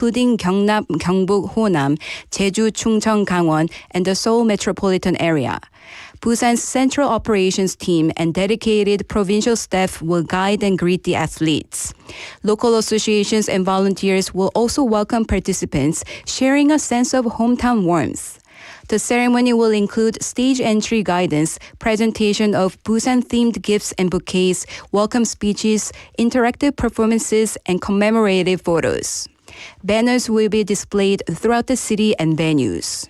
including 경남, 경북, 호남, 제주, 충청, 강원, and the Seoul metropolitan area. Busan's central operations team and dedicated provincial staff will guide and greet the athletes. Local associations and volunteers will also welcome participants, sharing a sense of hometown warmth. The ceremony will include stage entry guidance, presentation of Busan-themed gifts and bouquets, welcome speeches, interactive performances, and commemorative photos. Banners will be displayed throughout the city and venues.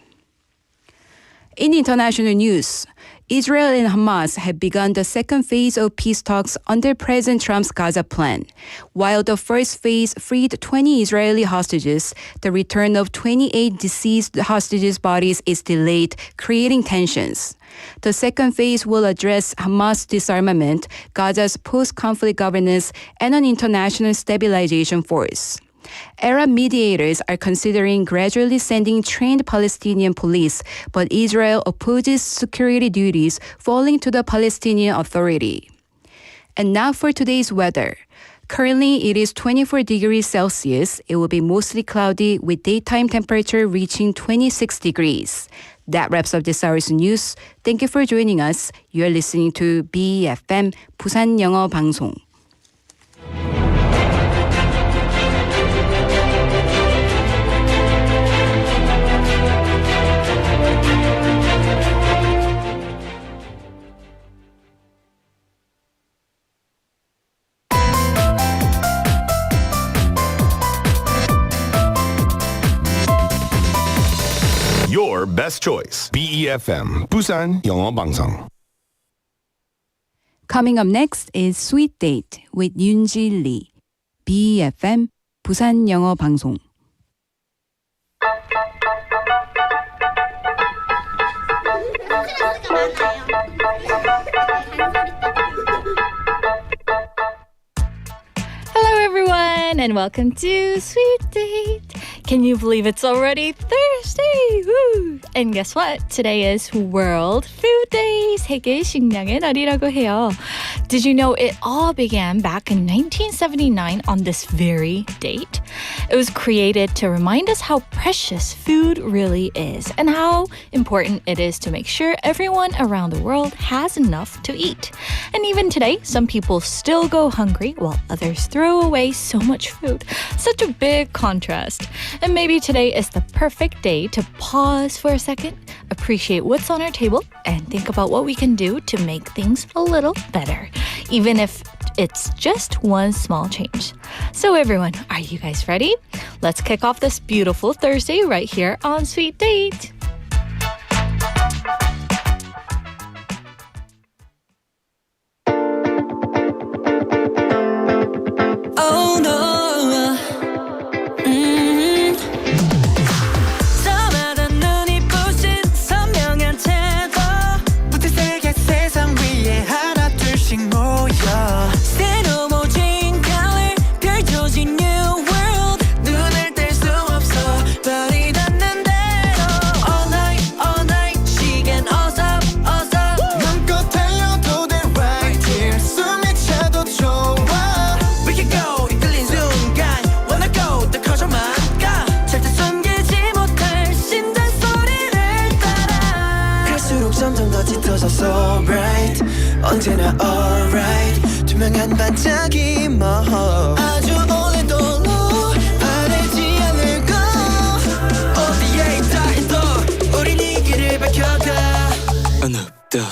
In international news, Israel and Hamas have begun the second phase of peace talks under President Trump's Gaza plan. While the first phase freed 20 Israeli hostages, the return of 28 deceased hostages' bodies is delayed, creating tensions. The second phase will address Hamas disarmament, Gaza's post-conflict governance, and an international stabilization force. Arab mediators are considering gradually sending trained Palestinian police, but Israel opposes security duties falling to the Palestinian Authority. And now for today's weather. Currently, it is 24 degrees Celsius. It will be mostly cloudy with daytime temperature reaching 26 degrees. That wraps up this hour's news. Thank you for joining us. You are listening to BEFM 부산영어방송. Your best choice. BEFM Busan 영어방송. Coming up next is Sweet Date with Yoonji Lee. BEFM 부산 영어 방송. Hello everyone and welcome to Sweet Date. Can you believe it's already Thursday? Woo! And guess what? Today is World Food Day. 세계 식량의 날이라고 해요. Did you know it all began back in 1979 on this very date? It was created to remind us how precious food really is and how important it is to make sure everyone around the world has enough to eat. And even today, some people still go hungry while others throw away so much food. Such a big contrast. And maybe today is the perfect day to pause for a second, appreciate what's on our table, and think about what we can do to make things a little better, even if it's just one small change. So everyone, are you guys ready? Let's kick off this beautiful Thursday right here on Sweet Date. 언제나 alright 투명한 반짝이 more 아주 오래도록 바래지 않을 거 어디에 있다 해도 우린 이 길을 밝혀가 어느덧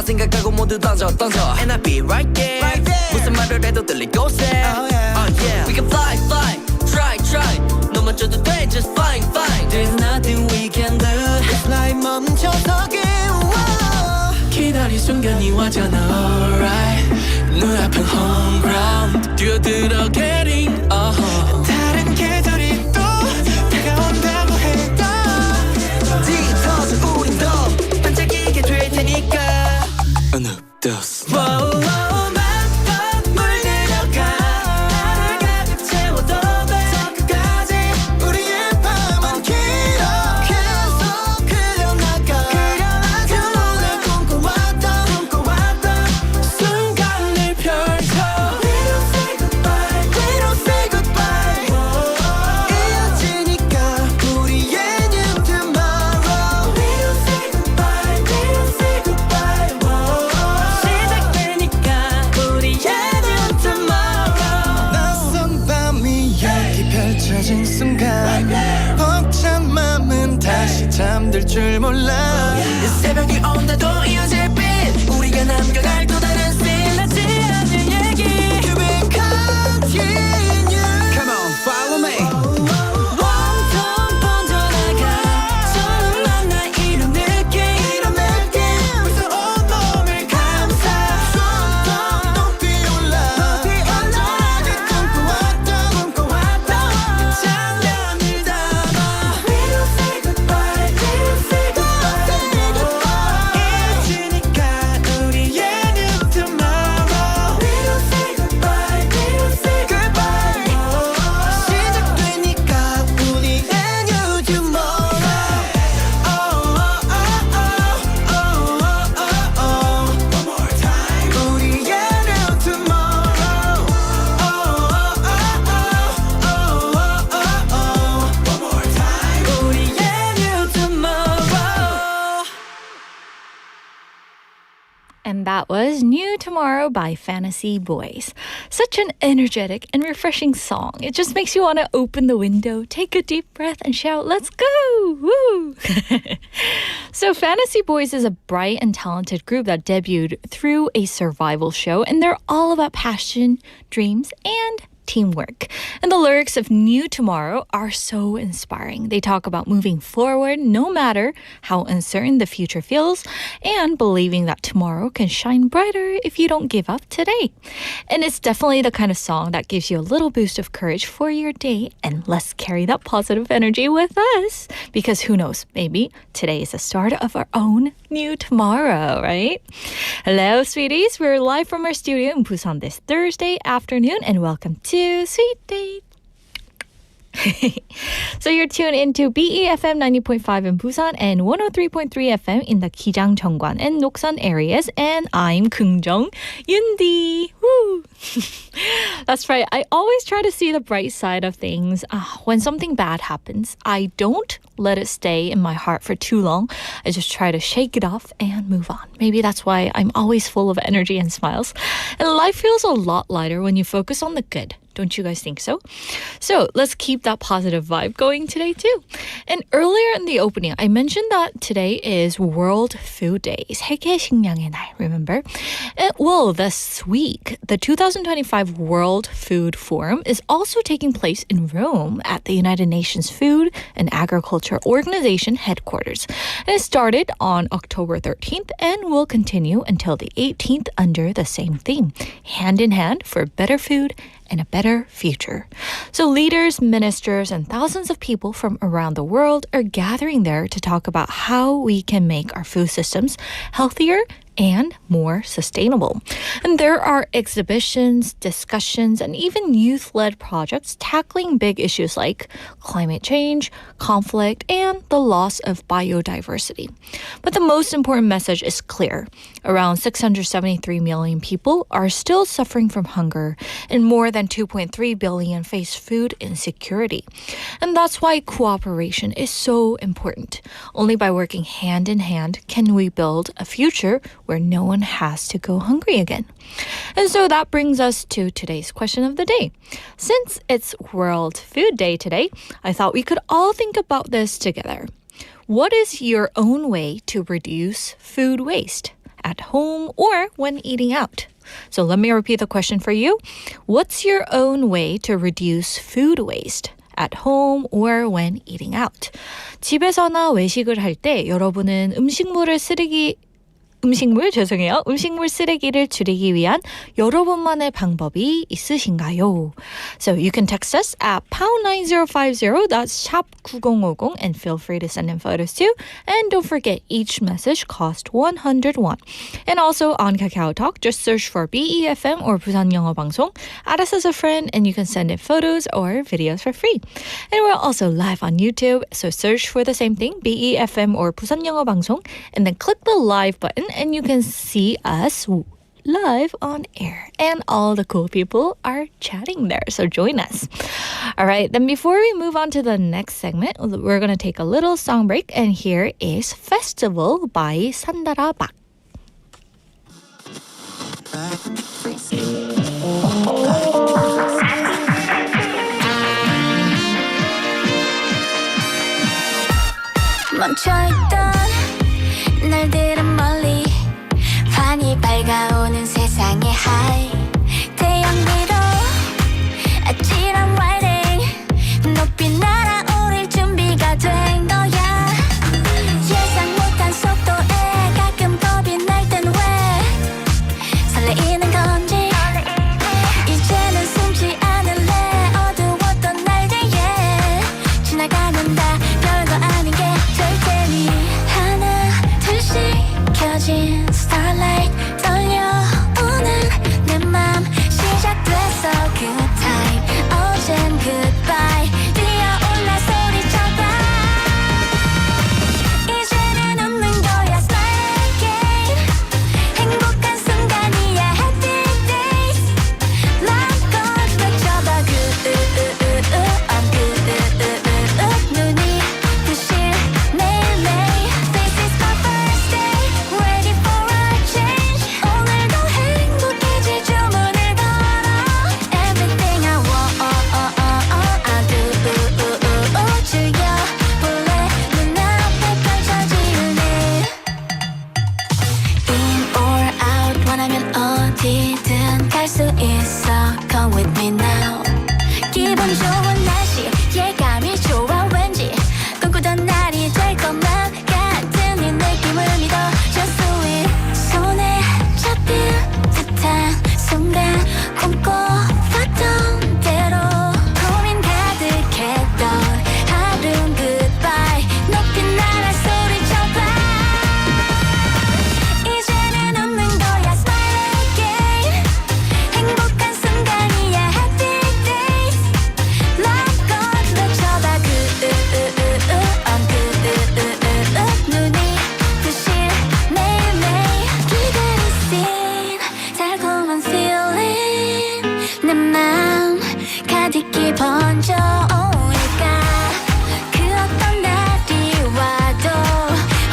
생각하고 모두 던져 And I'll be right there 무슨 말을 해도 들릴 곳에 Oh yeah We can fly Try 너만 줘도 돼 Just fine There's nothing we can do It's like 멈춰서기 기다린 순간이 왔잖아 Alright 뛰어들어 getting 다른 계절이 또 다가온다고 해도 뒤터서 우린 더 반짝이게 될 테니까 어느덧 벅찬 맘은 다시 잠들 줄 몰라 새벽이 온다도 이어질 빛 우리가 남겨갈 또 다른 scene 나지 않을 얘기 To be continued Come on, follow me 원통 번져나가 처음 만나 이런 느낌 벌써 온몸을 감싸 쏟아 높이 올라 언제까지 꿈꿔왔던 장면을 담아 We don't say goodbye We don't say goodbye 잊으니까 우리의 new tomorrow We don't say goodbye We don't say goodbye 시작되니까 우리의 new tomorrow One more time 우리의 new tomorrow One more time 우리의 new tomorrow And that was New Tomorrow by Fantasy Boys. Such an energetic and refreshing song. It just makes you want to open the window, take a deep breath, and shout, "Let's go!" Woo! So Fantasy Boys is a bright and talented group that debuted through a survival show, and they're all about passion, dreams, and teamwork. And the lyrics of New Tomorrow are so inspiring. They talk about moving forward no matter how uncertain the future feels and believing that tomorrow can shine brighter if you don't give up today. And it's definitely the kind of song that gives you a little boost of courage for your day. And let's carry that positive energy with us because who knows, maybe today is the start of our own new tomorrow, right? Hello, sweeties. We're live from our studio in Busan this Thursday afternoon and welcome to Sweet Date. So you're tuned into BEFM 90.5 in Busan and 103.3 FM in the Gijang, Jeongwan, and Noksan areas. And I'm Keungjong Yundi. Woo! That's right. I always try to see the bright side of things. When something bad happens, I don't let it stay in my heart for too long. I just try to shake it off and move on. Maybe that's why I'm always full of energy and smiles. And life feels a lot lighter when you focus on the good. Don't you guys think so? So let's keep that positive vibe going today too. And earlier in the opening, I mentioned that today is World Food Day. 세계 식량의 날, remember? Well, this week, the 2025 World Food Forum is also taking place in Rome at the United Nations Food and Agriculture Organization headquarters. And it started on October 13th and will continue until the 18th under the same theme, hand in hand for better food and a better future. So leaders, ministers, and thousands of people from around the world are gathering there to talk about how we can make our food systems healthier and more sustainable. And there are exhibitions, discussions, and even youth-led projects tackling big issues like climate change, conflict, and the loss of biodiversity. But the most important message is clear. Around 673 million people are still suffering from hunger, and more than 2.3 billion face food insecurity. And that's why cooperation is so important. Only by working hand in hand can we build a future where no one has to go hungry again. And so that brings us to today's question of the day. Since it's World Food Day today, I thought we could all think about this together. What is your own way to reduce food waste at home or when eating out? So let me repeat the question for you. What's your own way to reduce food waste at home or when eating out? 집에서나 외식을 할 때 여러분은 음식물을 음식물 쓰레기를 줄이기 위한 여러분만의 방법이 있으신가요? So you can text us at #9050, that's 샵 9050, and feel free to send in photos too. And don't forget, each message costs 100 won. And also on Kakao Talk, just search for BEFM or 부산영어방송. Add us as a friend, and you can send in photos or videos for free. And we're also live on YouTube, so search for the same thing, BEFM or 부산영어방송, and then click the live button, and you can see us live on air. And all the cool people are chatting there, so join us. All right, then before we move on to the next segment, we're going to take a little song break, and here is Festival by 산다라박. 멈춰있던 날들은 멀리 환히 밝아오는 세상의 하이 태양 위로 아찔한 라이딩 높이 날아오를 준비가 된 거야 예상 못한 속도에 가끔 겁이 날 땐 왜 설레이는 건지 이제는 숨지 않을래 어두웠던 날 뒤에 지나가는 다 별거 아닌 게 될 테니 하나 둘씩 켜진 starlight 떨려오는 내 맘 시작됐어 good time 어젠 goodbye 뛰어올라 소리쳐봐 이제는 웃는 거야 smile again 행복한 순간이야 happy days 마음껏 외쳐봐 good I'm good 눈이 부실 매일매일 This is my first day ready for a change 오늘도 행복해질 주문을 걸어 Everything I want I do 즐겨볼래 눈앞에 펼쳐지는 일 In or out 원하면 어디든 갈 수 있어 Come with me now 기분 좋은 날씨 예감이 좋아 왠지 꿈꾸던 날이 될 것만 같은 이 느낌을 믿어 Just do it 손에 잡힐 듯한 순간 꿈꿔왔던 대로 고민 가득했던 하루는 goodbye 높이 날아 소리쳐봐 이제는 웃는 거야 smile again 행복한 순간이야 happy days 마음껏 외쳐봐 good I'm good 눈이 부실 매일매일 기다린 scene 달콤한 feeling 내 맘 가득히 번져오니까 그 어떤 날이 와도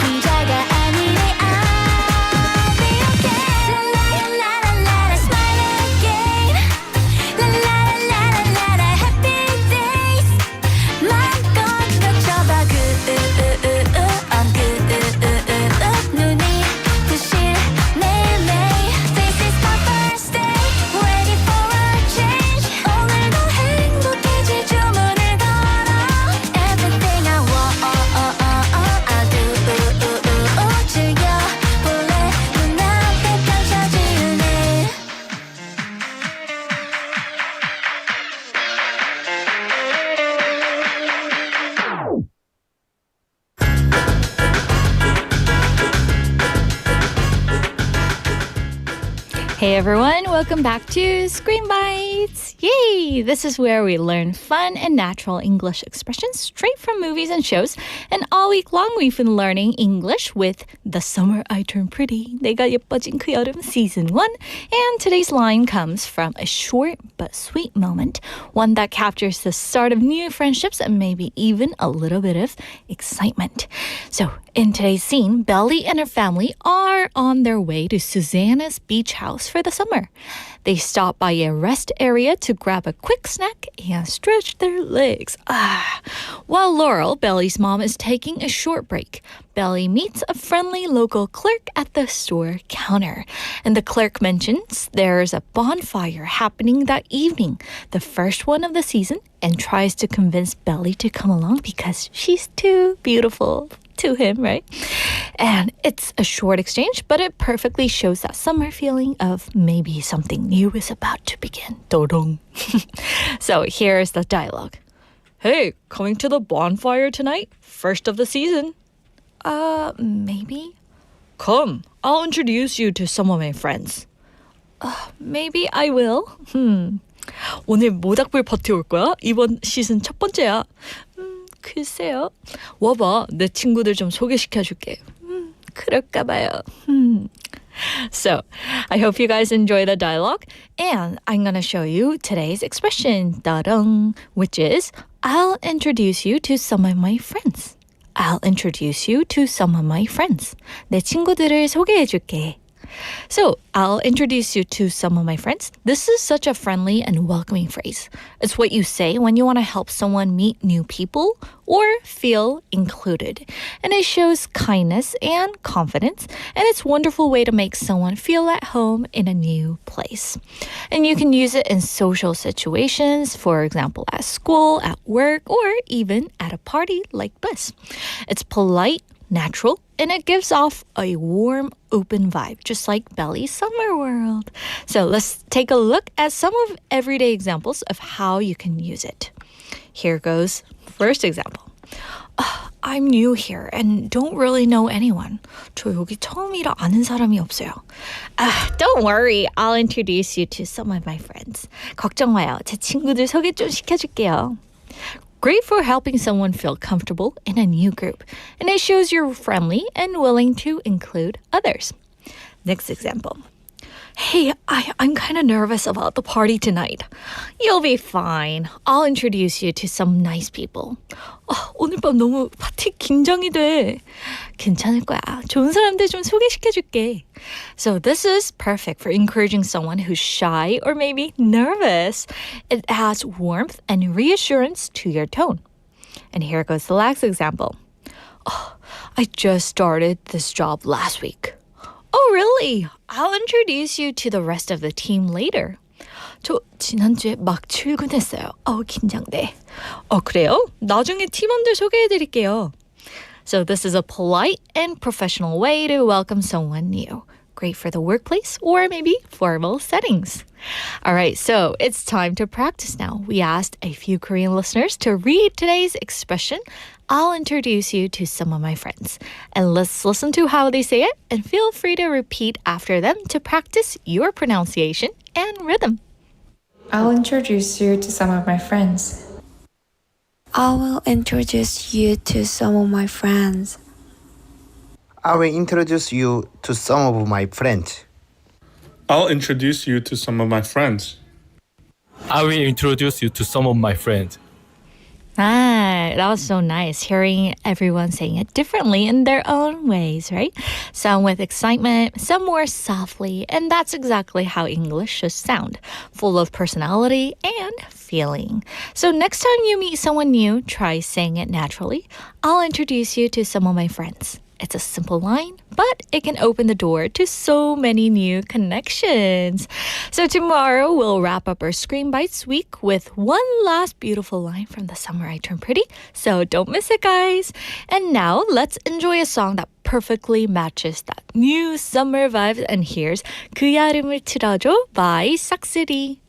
혼자가 아니래 I'll be okay La la la la smile again La la la la la happy days 마음껏 외쳐봐 good I'm good 눈이 부실 매일매일 This is my first day ready for a change 오늘도 행복해질 주문을 걸어 Everything I want I do 즐겨볼래 눈앞에 펼쳐지는 일 Hey everyone, welcome back to Screen Bites. Yay! This is where we learn fun and natural English expressions straight from movies and shows. And all week long we've been learning English with The Summer I Turned Pretty, 내가 예뻐진 그 여름 Season 1. And today's line comes from a short but sweet moment, one that captures the start of new friendships and maybe even a little bit of excitement. So in today's scene, Belly and her family are on their way to Susanna's beach house for the summer. They stop by a rest area to grab a quick snack and stretch their legs. While Laurel, Belly's mom, is taking a short break, Belly meets a friendly local clerk at the store counter. And the clerk mentions there's a bonfire happening that evening, the first one of the season, and tries to convince Belly to come along because she's too beautiful to him, right? And it's a short exchange, but it perfectly shows that summer feeling of maybe something new is about to begin. Dodong. So here's the dialogue. Hey, coming to the bonfire tonight? First of the season. Maybe? Come, I'll introduce you to some of my friends. Maybe I will. 오늘 모닥불 파티 올 거야? 이번 시즌 첫 번째야. 글쎄요. 와봐, 내 친구들 좀 소개시켜줄게. 그럴까 봐요. So, I hope you guys enjoy the dialogue. And I'm going to show you today's expression, 따릉, which is, I'll introduce you to some of my friends. I'll introduce you to some of my friends. 내 친구들을 소개해줄게. So, I'll introduce you to some of my friends. This is such a friendly and welcoming phrase. It's what you say when you want to help someone meet new people or feel included. And it shows kindness and confidence, and it's a wonderful way to make someone feel at home in a new place. And you can use it in social situations, for example, at school, at work, or even at a party like this. It's polite, natural, and it gives off a warm, open vibe, just like Belly's Summer World. So let's take a look at some of everyday examples of how you can use it. Here goes first example. I'm new here and don't really know anyone. 저 여기 처음이라 아는 사람이 없어요. Don't worry, I'll introduce you to some of my friends. 걱정 마요, 제 친구들 소개 좀 시켜줄게요. Great for helping someone feel comfortable in a new group, and it shows you're friendly and willing to include others. Next example. Hey, I'm kind of nervous about the party tonight. You'll be fine. I'll introduce you to some nice people. 오늘 밤 너무 파티 긴장이 돼. 괜찮을 거야. 좋은 사람들 좀 소개시켜줄게. So this is perfect for encouraging someone who's shy or maybe nervous. It adds warmth and reassurance to your tone. And here goes the last example. I just started this job last week. Oh, really? I'll introduce you to the rest of the team later. 저 지난주에 막 출근했어요. 긴장돼. 그래요? 나중에 팀원들 소개해드릴게요. So this is a polite and professional way to welcome someone new. Great for the workplace or maybe formal settings. All right, so it's time to practice now. We asked a few Korean listeners to read today's expression. I'll introduce you to some of my friends. And let's listen to how they say it and feel free to repeat after them to practice your pronunciation and rhythm. I'll introduce you to some of my friends. I will introduce you to some of my friends. I will introduce you to some of my friends. I'll introduce you to some of my friends. I will introduce you to some of my friends. That was so nice, hearing everyone saying it differently in their own ways, right? Some with excitement, some more softly, and that's exactly how English should sound, full of personality and feeling. So next time you meet someone new, try saying it naturally. I'll introduce you to some of my friends. It's a simple line, but it can open the door to so many new connections. So tomorrow we'll wrap up our Screen Bites week with one last beautiful line from The Summer I Turned Pretty. So don't miss it, guys. And now let's enjoy a song that perfectly matches that new summer vibe. And here's 그 여름을 틀어줘 by 싹쓸이.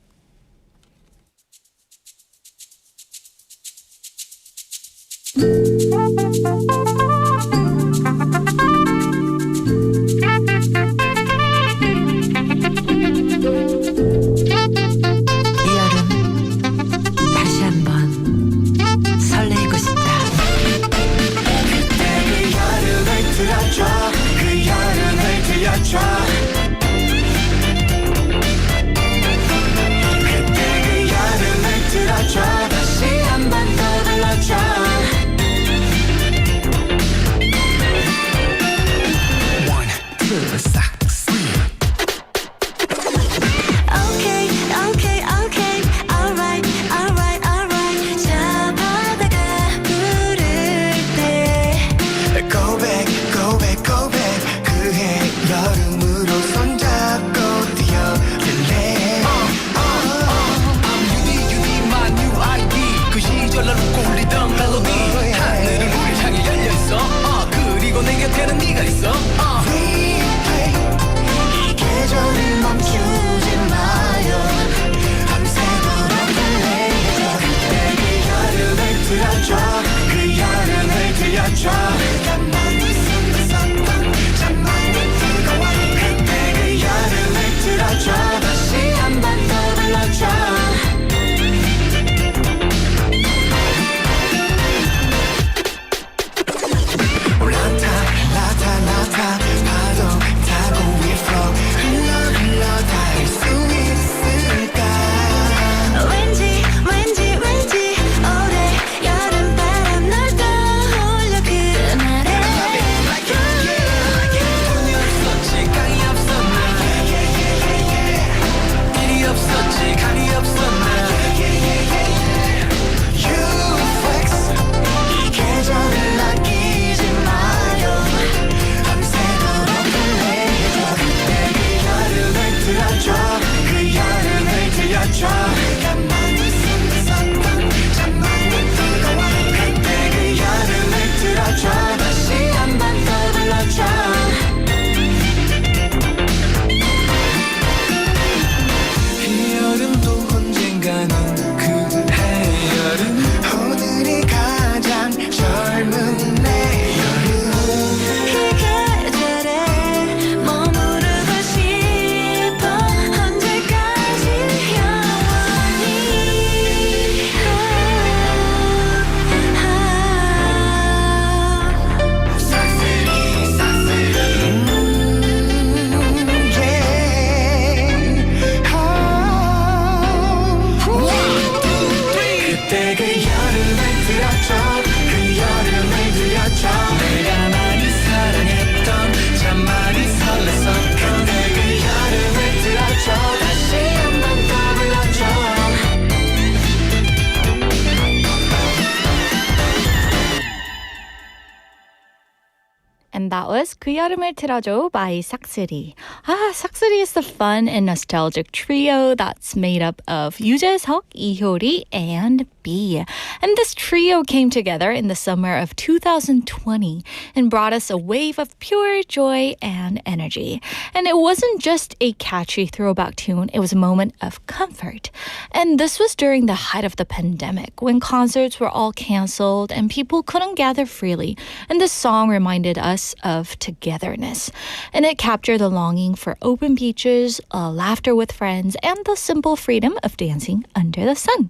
that was 그 여름을 틀어줘 by 싹쓸이. 싹쓸이 is the fun and nostalgic trio that's made up of 유재석, 이효리, and B. And this trio came together in the summer of 2020 and brought us a wave of pure joy and energy. And it wasn't just a catchy throwback tune, it was a moment of comfort. And this was during the height of the pandemic when concerts were all canceled and people couldn't gather freely. And this song reminded us of togetherness. And it captured the longing for open beaches, laughter with friends, and the simple freedom of dancing under the sun.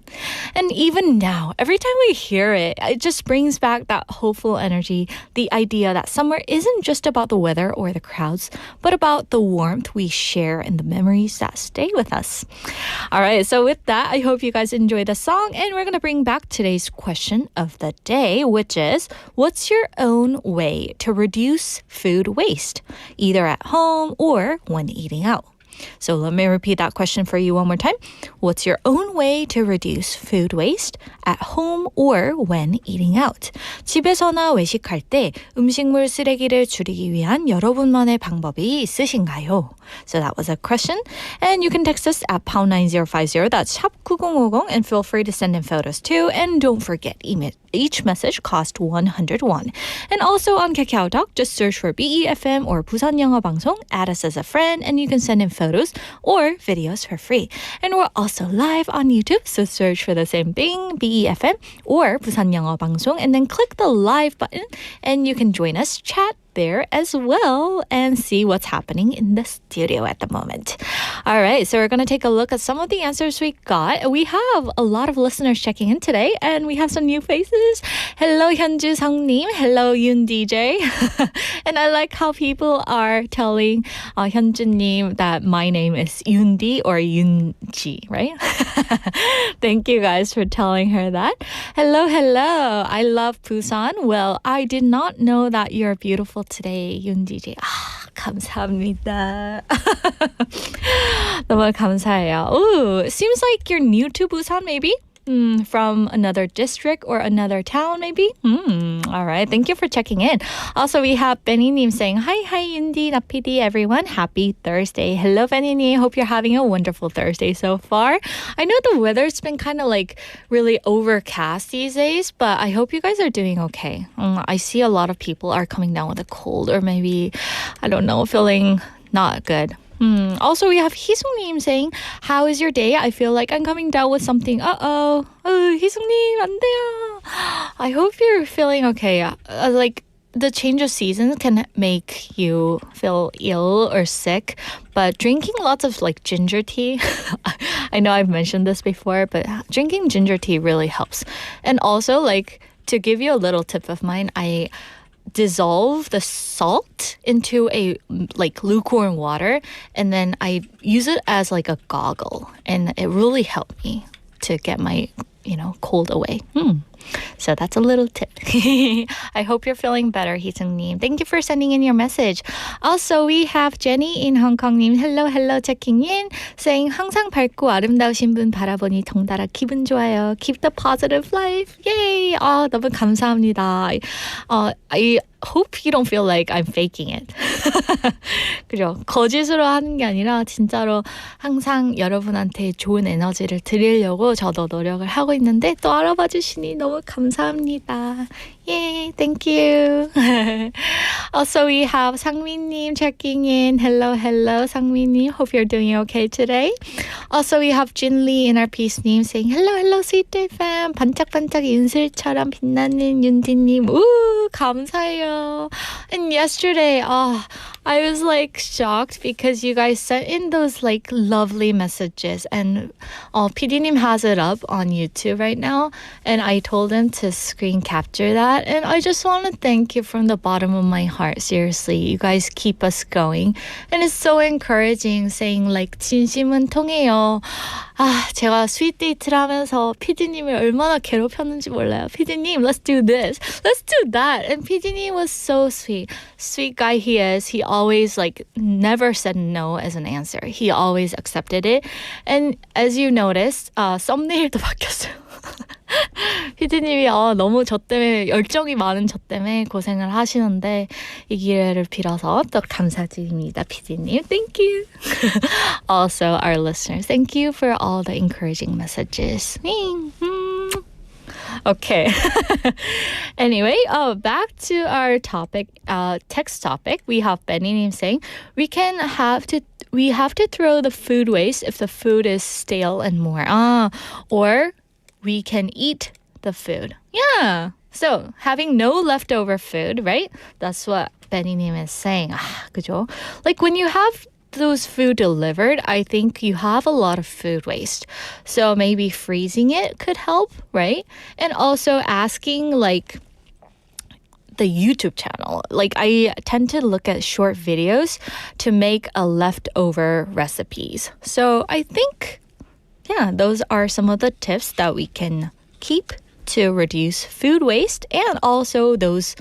And even now, every time we hear it, it just brings back that hopeful energy, the idea that summer isn't just about the weather or the crowds, but about the warmth we share and the memories that stay with us. All right, so with that, I hope you guys enjoy the song, and we're going to bring back today's question of the day, which is, what's your own way to reduce food waste, either at home or when eating out? So let me repeat that question for you one more time. What's your own way to reduce food waste at home or when eating out? 집에서나 외식할 때 음식물 쓰레기를 줄이기 위한 여러분만의 방법이 있으신가요? So that was a question. And you can text us at #9050. That's 샵 9050. And feel free to send in photos too. And don't forget, each message costs 101. And also on KakaoTalk, just search for BEFM or 부산영어방송. Add us as a friend and you can send in photos or videos for free. And we're also live on YouTube, so search for the same thing, BEFM or 부산영어방송, and then click the live button and you can join us, chat there as well and see what's happening in the studio at the moment. All right, so we're going to take a look at some of the answers we got. We have a lot of listeners checking in today and we have some new faces. Hello 현주 성님, hello Yoon DJ. And I like how people are telling 현주님 that my name is Yundi or Yunji, right? Thank you guys for telling her that. Hello, hello. I love Busan. Well, I did not know that you're beautiful today, Yoon DJ. 감사합니다. 너무 감사해요. Ooh, seems like you're new to Busan, maybe? From another district or another town, maybe? All right. Thank you for checking in. Also, we have Benny-님 saying, Hi, Yundi, Napidi, everyone. Happy Thursday. Hello, Benny-님. Hope you're having a wonderful Thursday so far. I know the weather's been kind of like really overcast these days, but I hope you guys are doing okay. I see a lot of people are coming down with a cold or maybe, I don't know, feeling not good. Also, we have 희숙님 saying, how is your day? I feel like I'm coming down with something. 희숙님, 안 돼요. I hope you're feeling okay. Like, the change of seasons can make you feel ill or sick, but drinking lots of like ginger tea, I know I've mentioned this before, but drinking ginger tea really helps. And also, like, to give you a little tip of mine, I dissolve the salt into a like lukewarm water and then I use it as like a goggle and it really helped me to get my cold away. So that's a little tip. I hope you're feeling better, 희승님. Thank you for sending in your message. Also, we have Jenny in Hong Kong님. Hello, checking in. Saying, 항상 밝고 아름다우신 분 바라보니 덩달아 기분 좋아요. Keep the positive life. Yay! 너무 감사합니다. I hope you don't feel like I'm faking it. 그죠? 거짓으로 하는 게 아니라 진짜로 항상 여러분한테 좋은 에너지를 드리려고 저도 노력을 하고 있는데 또 알아봐 주시니 너무 감사합니다. Yay, thank you. Also, we have 상민님 checking in. Hello, 상민님. Hope you're doing okay today. Also, we have Jin Lee in our piece님 saying, hello, Sweet Date fam. 반짝반짝 인슬처럼 빛나는 윤디님. Ooh, 감사해요. And yesterday, I was like shocked because you guys sent in those like lovely messages and PD님 has it up on YouTube right now and I told him to screen capture that and I just want to thank you from the bottom of my heart. Seriously, you guys keep us going and it's so encouraging saying like 진심은 통해요. 제가 스윗 데이트를 하면서 PD님을 얼마나 괴롭혔는지 몰라요. PD님, let's do this. Let's do that. And PD님 was so sweet. Sweet guy he is. He always like never said no as an answer. He always accepted it. And as you noticed, 썸네일도 바뀌었어요. 피디님이 너무 저 때문에 열정이 많은 저 때문에 고생을 하시는데 이 기회를 빌어서 또 감사드립니다, 피디님. Thank you. Also, our listeners, thank you for all the encouraging messages. Okay. Anyway, back to our topic, text topic. We have Benny saying we have to throw the food waste if the food is stale and more. Or we can eat the food. Yeah. So having no leftover food, right? That's what Benny is saying. 그죠? Like when you have those food delivered, I think you have a lot of food waste. So maybe freezing it could help, right? And also asking like the YouTube channel. Like I tend to look at short videos to make a leftover recipes. So I think, yeah, those are some of the tips that we can keep to reduce food waste and also those,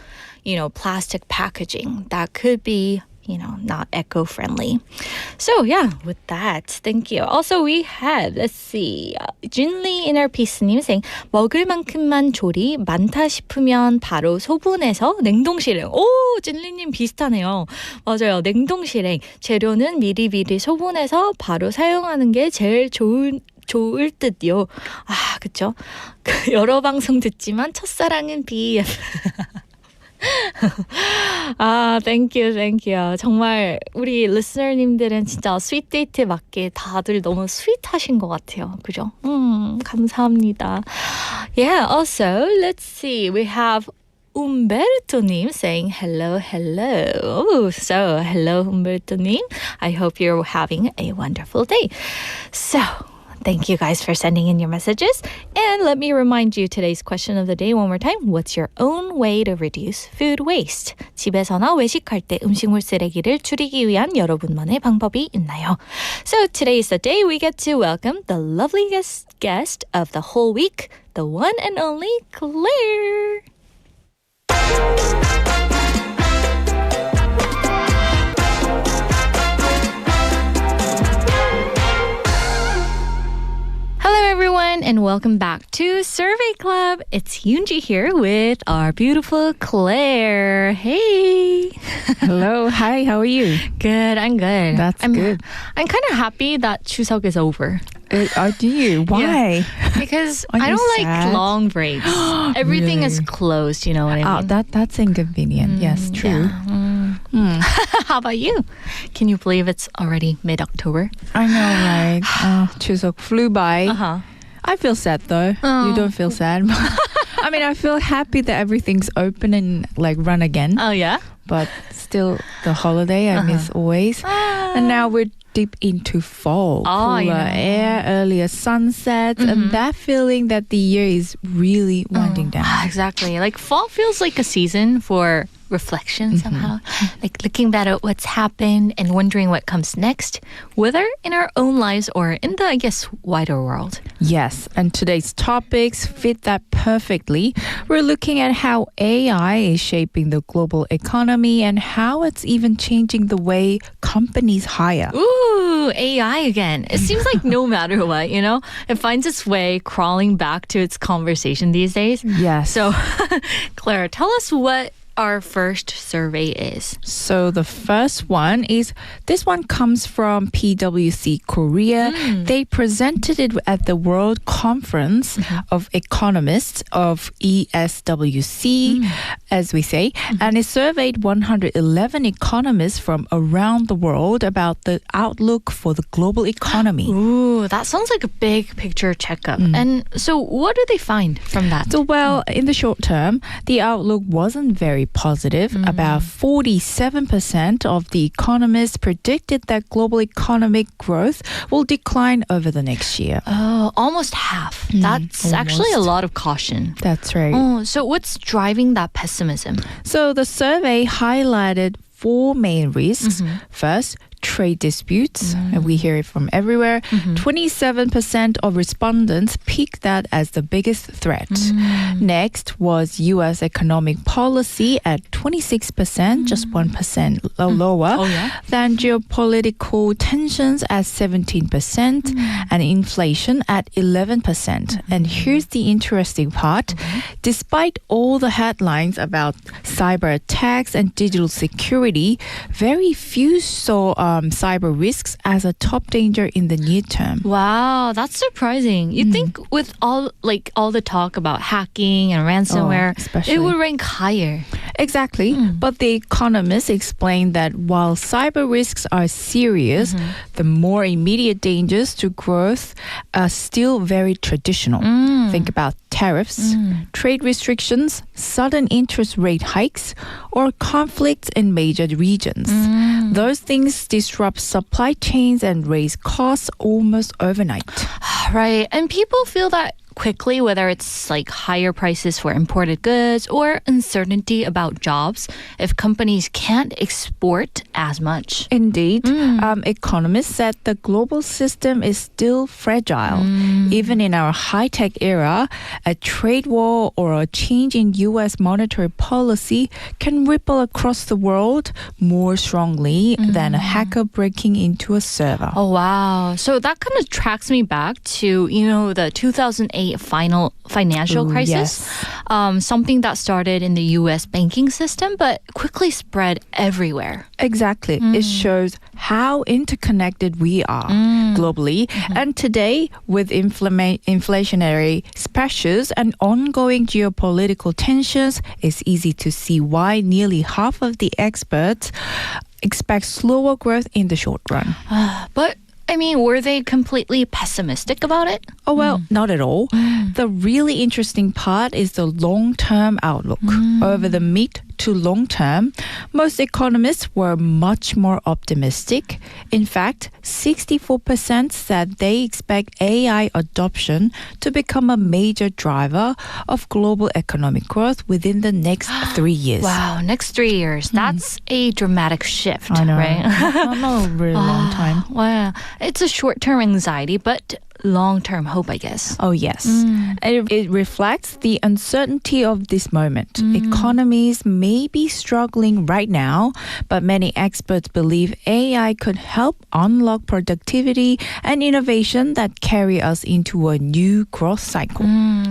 plastic packaging that could be not eco-friendly. So yeah, with that, thank you. Also, we have, let's see, Junli Inner Peace님 saying, 먹을 만큼만 조리, 많다 싶으면 바로 소분해서 냉동실행. 오, 진리님 비슷하네요. 맞아요. 냉동실행. 재료는 미리미리 소분해서 바로 사용하는 게 제일 좋을 듯요. 그쵸? 여러 방송 듣지만 첫사랑은 BF. thank you. 정말 우리 리스너님들은 진짜 스윗 데이트에 맞게 다들 너무 스윗하신 것 같아요. 그죠? 감사합니다. Yeah, also, let's see. We have Umberto-님 saying hello. So, hello, Umberto-님. I hope you're having a wonderful day. So, thank you guys for sending in your messages. And let me remind you today's question of the day one more time. What's your own way to reduce food waste? 집에서나 외식할 때 음식물 쓰레기를 줄이기 위한 여러분만의 방법이 있나요? So today is the day we get to welcome the loveliest guest of the whole week, the one and only Claire. Hello everyone and welcome back to Survey Club. It's Yoonji here with our beautiful Claire. Hey. Hello. Hi, how are you? Good, I'm good. That's good. I'm kind of happy that Chuseok is over. Do you? Why? Yeah, because I don't like long breaks. Everything is closed, you know what I mean? That's inconvenient. Yes, true. Yeah. How about you? Can you believe it's already mid-October? I know, right? Chuseok flew by. I feel sad though. You don't feel sad? I mean, I feel happy that everything's open and like run again. Oh, yeah? But still, the holiday I miss always. And now we're deep into fall. Cooler air, earlier sunsets, and that feeling that the year is really winding down. Exactly. Like fall feels like a season for reflection somehow. Like looking back at what's happened and wondering what comes next, whether in our own lives or in the, I guess, wider world. Yes, and today's topics fit that perfectly. We're looking at how AI is shaping the global economy and how it's even changing the way companies hire. Ooh, AI again. It seems like no matter what, it finds its way crawling back to its conversation these days. Yes. So, Claire, tell us what our first survey is. So the first one is, this one comes from PwC Korea. They presented it at the World Conference of Economists of ESWC, as we say, and it surveyed 111 economists from around the world about the outlook for the global economy. Ooh, that sounds like a big picture checkup. And so what do they find from that? So, well, in the short term, the outlook wasn't very positive. About 47% of the economists predicted that global economic growth will decline over the next year. Oh, almost half. That's actually a lot of caution. That's right. Oh, so what's driving that pessimism? So the survey highlighted four main risks. First, trade disputes. And we hear it from everywhere. 27% of respondents picked that as the biggest threat. Next was U.S. economic policy at 26%, just 1% lower than geopolitical tensions at 17% and inflation at 11%. And here's the interesting part. Despite all the headlines about cyber attacks and digital security, very few saw cyber risks as a top danger in the near term. Wow, that's surprising. You'd think with all the talk about hacking and ransomware, it would rank higher. Exactly. But the economists explained that while cyber risks are serious, the more immediate dangers to growth are still very traditional. Think about tariffs, trade restrictions, sudden interest rate hikes, or conflicts in major regions. Those things disrupt supply chains and raise costs almost overnight. Right. And people feel that quickly, whether it's like higher prices for imported goods or uncertainty about jobs if companies can't export as much. Indeed. Economists said the global system is still fragile. Even in our high-tech era, a trade war or a change in U.S. monetary policy can ripple across the world more strongly than a hacker breaking into a server. Oh, wow. So that kind of tracks me back to, the 2008 financial crisis. Something that started in the U.S. banking system, but quickly spread everywhere. Exactly. It shows how interconnected we are globally. And today, with inflationary pressures and ongoing geopolitical tensions, it's easy to see why nearly half of the experts expect slower growth in the short run. But were they completely pessimistic about it? Oh, well, not at all. The really interesting part is the long-term outlook. Over the mid to long term, most economists were much more optimistic. In fact, 64% said they expect AI adoption to become a major driver of global economic growth within the next 3 years. Wow, next 3 years. That's a dramatic shift, I know. right? Not a really long time. Wow. It's a short-term anxiety, but long-term hope, I guess. Oh, yes. It reflects the uncertainty of this moment. Economies may be struggling right now, but many experts believe AI could help unlock productivity and innovation that carry us into a new growth cycle.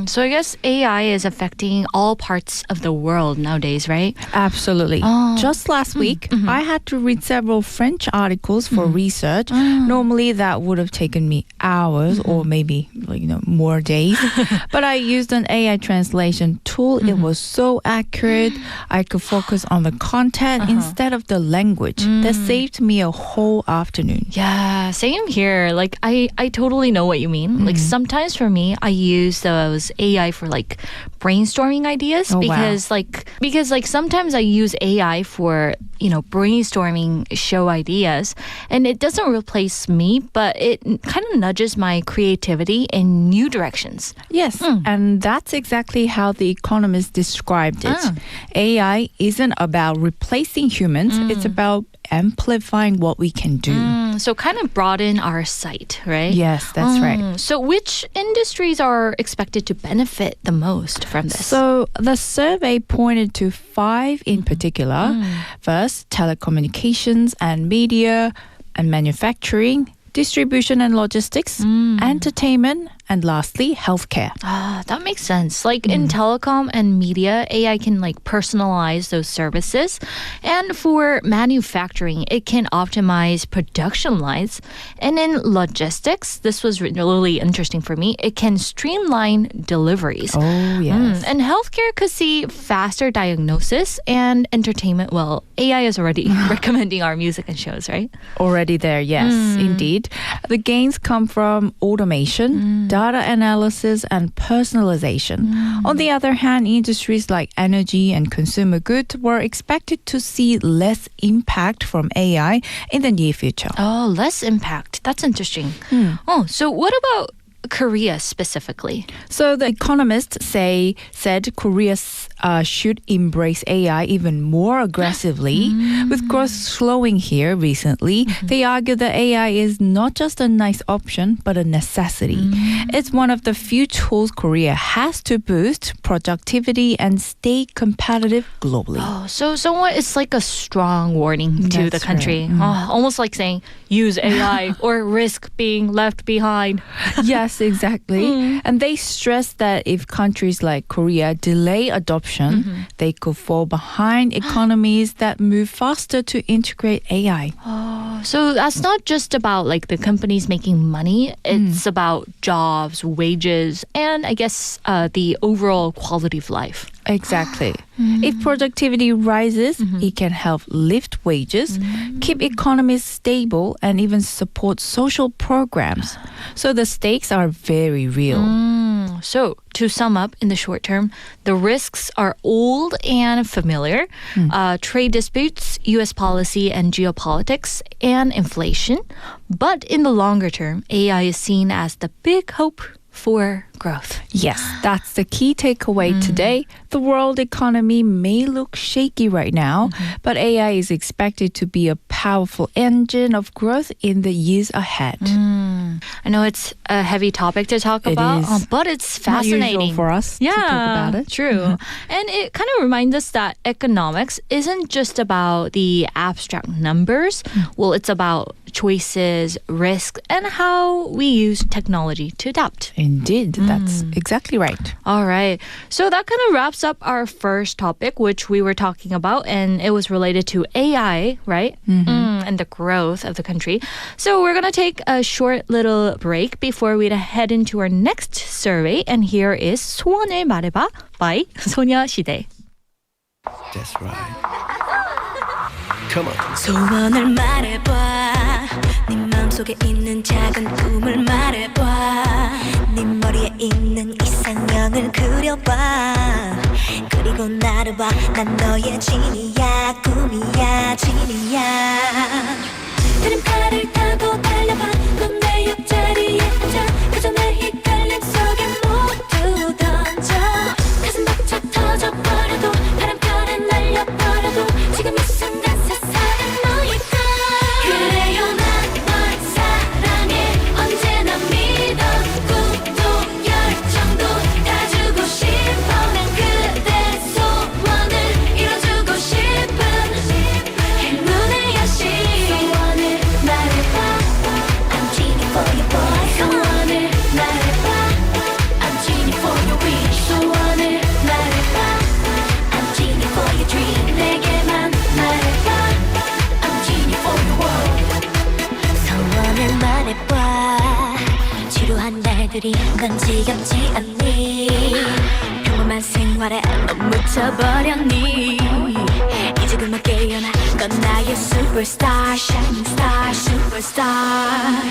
So I guess AI is affecting all parts of the world nowadays, right? Absolutely. Just last week, I had to read several French articles for research. Normally, that would have taken me hours or maybe more days. But I used an AI translation tool. It was so accurate. I could focus on the content instead of the language. That saved me a whole afternoon. Yeah, same here. I totally know what you mean. Sometimes for me, I use those AI for brainstorming ideas because sometimes I use AI for brainstorming show ideas, and it doesn't replace me, but it kind of nudges my creativity in new directions. Yes, and that's exactly how The Economist described it. AI isn't about replacing humans, it's about amplifying what we can do. So kind of broaden our sight, right? Yes, that's right. So which industries are expected to benefit the most from this? So the survey pointed to 5 in particular. First, telecommunications and media and manufacturing, distribution and logistics, entertainment, and lastly, healthcare. That makes sense. In telecom and media, AI can personalize those services. And for manufacturing, it can optimize production lines. And in logistics, this was really interesting for me, it can streamline deliveries. Oh, yes. And healthcare could see faster diagnosis, and entertainment, well, AI is already recommending our music and shows, right? Already there, yes, indeed. The gains come from automation, data analysis, and personalization. On the other hand, industries like energy and consumer goods were expected to see less impact from AI in the near future. Oh, less impact. That's interesting. So what about Korea specifically? So the economists said Korea's should embrace AI even more aggressively. With growth slowing here recently, they argue that AI is not just a nice option, but a necessity. It's one of the few tools Korea has to boost productivity and stay competitive globally. Oh, so somewhat it's like a strong warning to the That's country. right. Oh, almost like saying, use AI or risk being left behind. Yes, exactly. And they stress that if countries like Korea delay adoption, they could fall behind economies that move faster to integrate AI. Oh, so that's not just about like the companies making money. It's about jobs, wages, and I guess the overall quality of life. Exactly. If productivity rises, it can help lift wages, keep economies stable, and even support social programs. So the stakes are very real. So, to sum up, in the short term, the risks are old and familiar. Trade disputes, U.S. policy and geopolitics, and inflation. But in the longer term, AI is seen as the big hope for growth. Yes, that's the key takeaway today. The world economy may look shaky right now, but AI is expected to be a powerful engine of growth in the years ahead. I know it's a heavy topic to talk about, is. but it's Not fascinating. usual for us to talk about it. True. And it kind of reminds us that economics isn't just about the abstract numbers. Well, it's about choices, risk, and how we use technology to adapt. Indeed, that's exactly right. All right. So that kind of wraps up our first topic, which we were talking about, and it was related to AI, right? And the growth of the country. So we're going to take a short little break before we head into our next survey. And here is 소원을 말해봐 by 소녀시대. That's right. Come on. 소원을 말해봐 네 마음속에 있는 작은 꿈을 말해봐 네 머리에 있는 이상형을 그려봐 그리고 나를 봐 난 너의 지니야 꿈이야 지니야 그림판을 타고 달려봐 넌 내 옆자리에 앉아 그저 내 헷갈림 속에 모두 던져 가슴 벅차 터져버려도 바람결에 날려버려도 지금 이 순간 세상은 너일까 그래요 난 널 사랑해 언제나 믿어 꿈도 열정도 다 주고 싶어 난 그대 소원을 이뤄주고 싶은 행운의 여신 소원을 말해봐 I'm Genie for your boy 소원을 말해봐 I'm Genie for your wish 소원을 말해봐 I'm Genie for your dream 내게만 말해봐 I'm Genie for your world 소원을 말해봐 지루한 날들이 넌 지겹지 않니 평범한 생활에 넌 묻혀버렸니 이제 그만 깨어나 넌 나의 superstar shining star superstar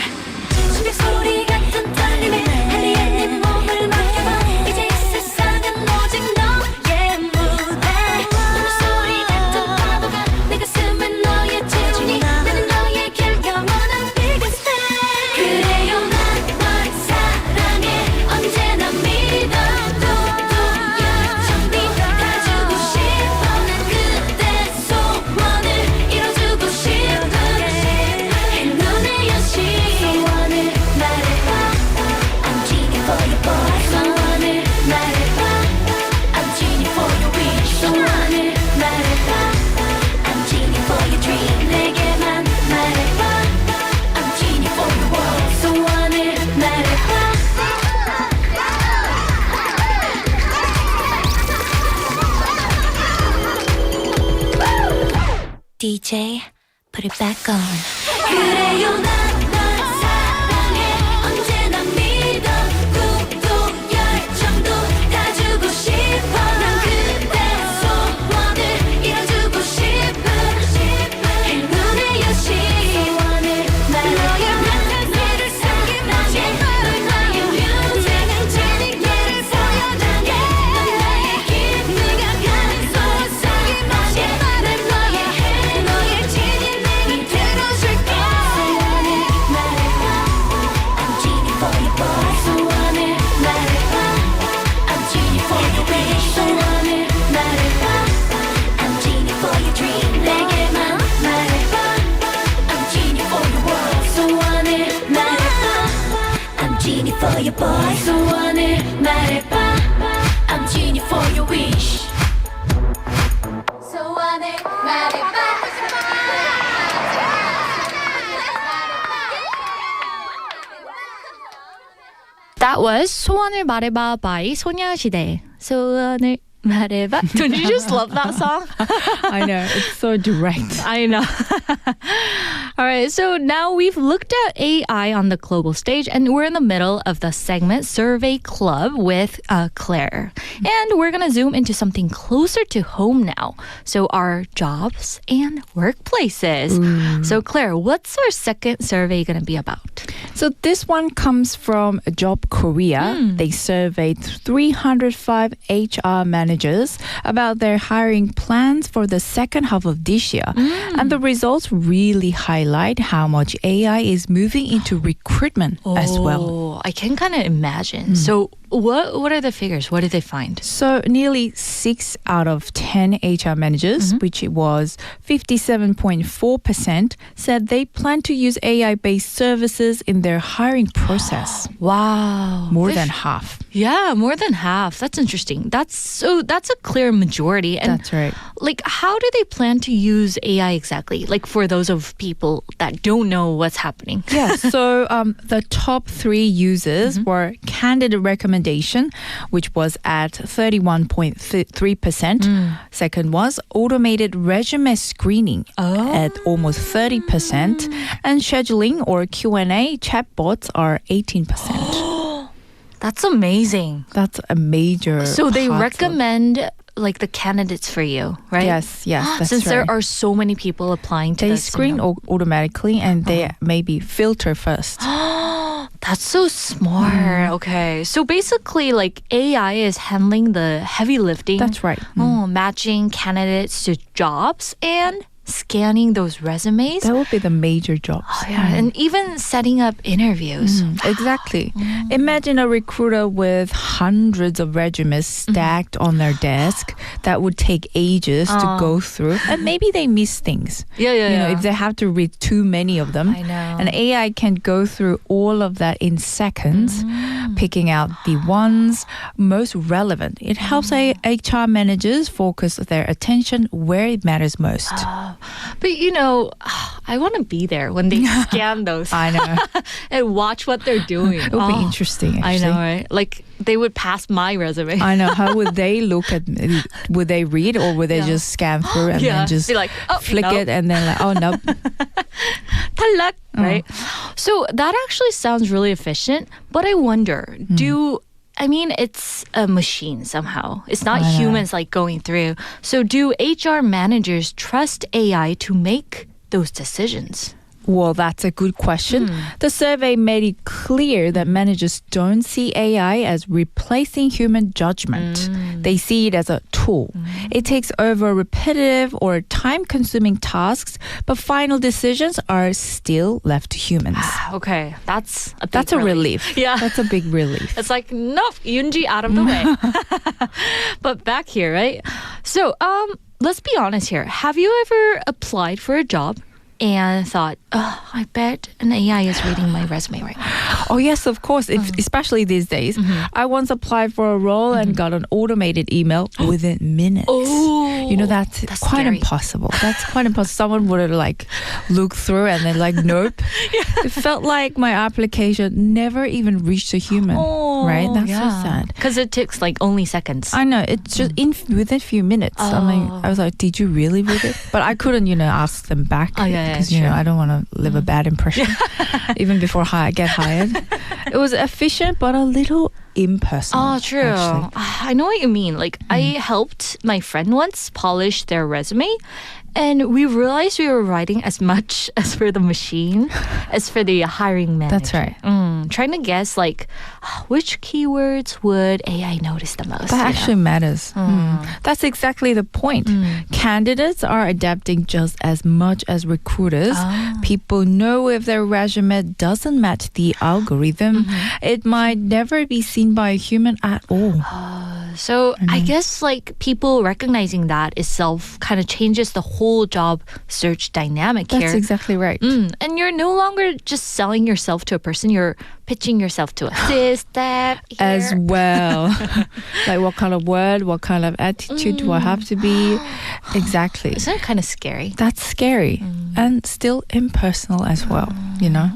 심장 소리 같은 떨림에 할리에 네 몸을 맡겨봐 이제 이 세상은 오직 너의 무대 눈물소리 같은 파도가 내 가슴에 너의 재준이 나는 너에게 영원한 biggest fan 그래요 난 널 사랑해 언제나 믿어 꿈도 열정도 다 주고 싶어 난 그대 소원을 이뤄주고 싶은 행운의 여신 소원을 말해봐 I'm Genie for your boy 소원을 말해봐 I'm Genie for your wish 소원을 말해봐 I'm Genie for your dream 내게만 말해봐 I'm Genie for your world 소원을 말해봐 DJ put it back on 그래요 난 널 사랑해 언제나 믿어 꿈도 열정도 다 주고 싶어 난 그대 소원을 이뤄주고 싶은 행운의 여신 소원을 말해요 난 너를 사랑해 널 나의 뮤직 지니게를 보여줄게 넌 나의 기쁘가 가는 소상이 맛이 난 너의 해 너의 지니 내게 들어줄게 소원을 소원을 말해봐. I'm Genie for your wish. 소원을 말해봐. That was 소원을 말해봐 by 소녀시대. 소원을 말해봐. Don't you just love that song? I know, it's so direct. I know. All right, so now we've looked at AI on the global stage, and we're in the middle of the segment Survey Club with Claire. And we're going to zoom into something closer to home now. So our jobs and workplaces. So Claire, what's our second survey going to be about? So this one comes from Job Korea. They surveyed 305 HR managers about their hiring plans for the second half of this year. And the results really highlight how much AI is moving into recruitment as well. I can kind of imagine. So what are the figures? What did they find? So nearly 6 out of 10 HR managers, which it was 57.4%, said they plan to use AI-based services in their hiring process. Wow. More than half. Yeah, more than half. That's interesting. That's a clear majority. And That's right. like, how do they plan to use AI exactly? Like, for those of people that don't know what's happening. Yeah, so the top 3 users were candidate recommendation, which was at 31.3%. Second was automated resume screening at almost 30%. And scheduling or Q&A chatbots are 18%. That's amazing. That's a major So they part of- recommend like the candidites for you, right? Yes, that's Since right. there are so many people applying to They this, screen automatically and they maybe filter first. That's so smart. Okay. So basically, like, AI is handling the heavy lifting. That's right. Matching candidates to jobs and scanning those resumes. That would be the major jobs. Oh, yeah. And even setting up interviews. Exactly. Imagine a recruiter with hundreds of resumes stacked on their desk that would take ages to go through. And maybe they miss things. Yeah. You know, if they have to read too many of them. I know. And AI can go through all of that in seconds, picking out the ones most relevant. It helps HR managers focus their attention where it matters most. But, you know, I want to be there when they scan those. I know. And watch what they're doing. It would be interesting, I actually. know, right? Like, they would pass my resume. I know. How would they look at me? Would they read or would they just scan through and then just be like, oh, flick no. it and then like, oh, no. 탈락, right? So that actually sounds really efficient, but I wonder, it's a machine somehow. It's not humans like going through. So do HR managers trust AI to make those decisions? Well, that's a good question. The survey made it clear that managers don't see AI as replacing human judgment. They see it as a tool. It takes over repetitive or time-consuming tasks, but final decisions are still left to humans. Okay, that's a relief. Yeah. That's a big relief. It's like, nope, Yoonji out of the way. But back here, right? So, let's be honest here. Have you ever applied for a job and thought, oh, I bet an AI is reading my resume right now? Oh, yes, of course. Especially these days. I once applied for a role and got an automated email within minutes. Oh, you know, that's quite scary. impossible. That's quite impossible. Someone would have like looked through and then like, nope. It felt like my application never even reached a human. Right? That's so sad. Because it takes like only seconds. I know. It's just within a few minutes. I was like, did you really read it? But I couldn't, ask them back. Oh, yeah, because, true. I don't want to leave a bad impression. Even before I get hired. It was efficient, but a little impersonal. Oh, true. Actually. I know what you mean. Like, I helped my friend once polish their resume, and we realized we were writing as much as for the machine as for the hiring manager. That's right. Trying to guess, like, which keywords would AI notice the most? That actually matters. That's exactly the point. Candidates are adapting just as much as recruiters. People know if their resume doesn't match the algorithm, it might never be seen by a human at all. So I guess like people recognizing that itself kind of changes the whole job search dynamic here. That's exactly right. And you're no longer just selling yourself to a person, you're pitching yourself to a system As well. Like what kind of word, what kind of attitude do I have to be? Exactly. Isn't it kind of scary? That's scary. And still impersonal as well, you know?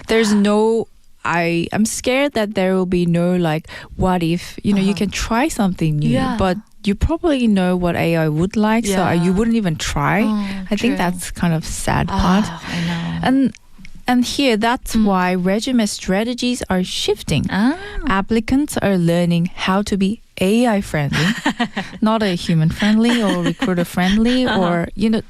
There's no... I'm scared that there will be no like, what if, you know, you can try something new, but you probably know what AI would like, so you wouldn't even try. I think that's kind of sad part. I know. And here, that's why resume strategies are shifting. Applicants are learning how to be AI friendly, not a human friendly or recruiter friendly, or, you know,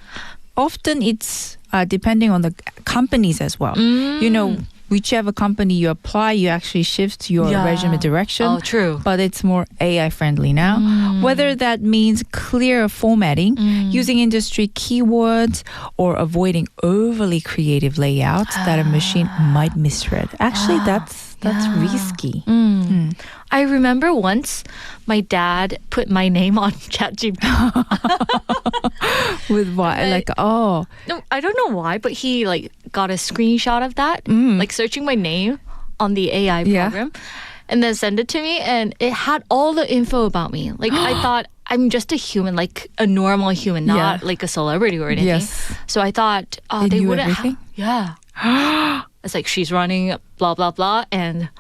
often it's depending on the companies as well. You know, whichever company you apply, you actually shift your resume direction. Oh, true. But it's more AI friendly now. Whether that means clear formatting, using industry keywords, or avoiding overly creative layouts that a machine might misread. Actually, that's risky. I remember once my dad put my name on ChatGPT. With what? No, I don't know why, but he like got a screenshot of that, like searching my name on the AI program, and then sent it to me, and it had all the info about me. Like I thought I'm just a human, like a normal human, not like a celebrity or anything. Yes. So I thought they knew wouldn't. everything? It's like she's running blah blah blah and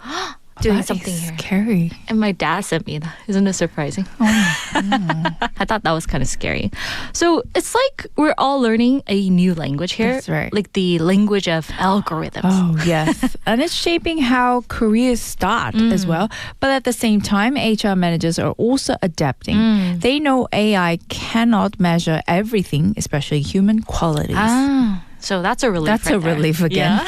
doing something here. Scary. And my dad sent me that. Isn't it surprising? I thought that was kind of scary. So it's like we're all learning a new language here. That's right. Like the language of algorithms. Oh, yes. And it's shaping how careers start as well. But at the same time, HR managers are also adapting. They know AI cannot measure everything, especially human qualities. So that's a relief. That's a relief again. Yeah.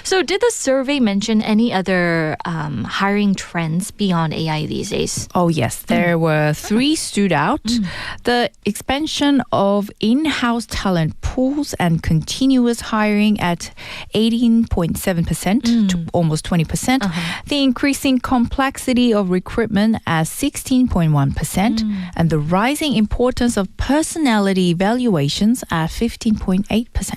So did the survey mention any other hiring trends beyond AI these days? Oh, yes. There were 3 stood out. The expansion of in-house talent pools and continuous hiring at 18.7% to almost 20%. The increasing complexity of recruitment at 16.1%. And the rising importance of personality evaluations at 15.8%.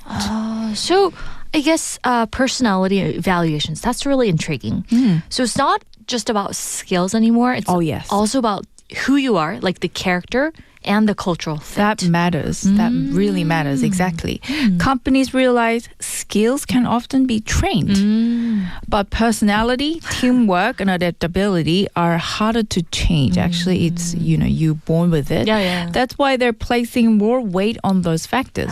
So I guess personality evaluations, that's really intriguing. So it's not just about skills anymore. It's also about who you are, like the character and the cultural fit. That matters. That really matters. Exactly. Companies realize skills can often be trained, but personality, teamwork, and adaptability are harder to change. Actually, it's, you know, you're born with it. That's why they're placing more weight on those factors.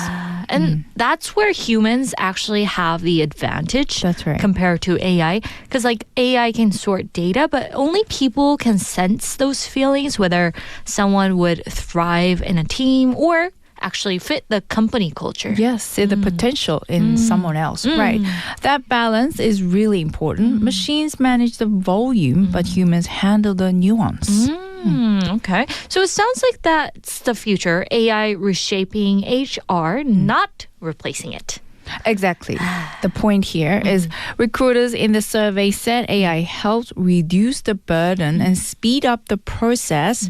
And that's where humans actually have the advantage. That's right. Compared to AI. Because like AI can sort data, but only people can sense those feelings, whether someone would thrive in a team or actually fit the company culture. Yes, see the potential in someone else. Right. That balance is really important. Machines manage the volume, but humans handle the nuance. Okay. So it sounds like that's the future. AI reshaping HR, not replacing it. Exactly. The point here is recruiters in the survey said AI helps reduce the burden and speed up the process.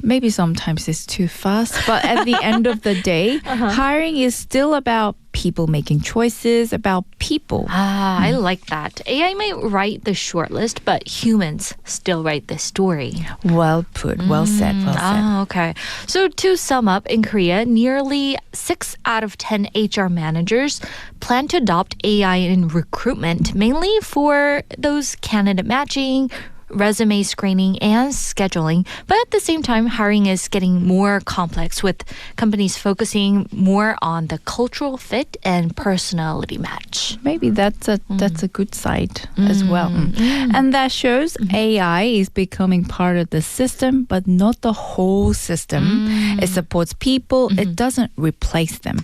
Maybe sometimes it's too fast, but at the end of the day, hiring is still about people making choices, about people. I like that. AI might write the shortlist, but humans still write the story. Well put. Well said. Well said. Okay. So to sum up, in Korea, nearly 6 out of 10 HR managers plan to adopt AI in recruitment, mainly for those candidate matching, resume screening, and scheduling. But at the same time, hiring is getting more complex, with companies focusing more on the cultural fit and personality match. Maybe that's a good side as well. And that shows AI is becoming part of the system, but not the whole system. It supports people. It doesn't replace them.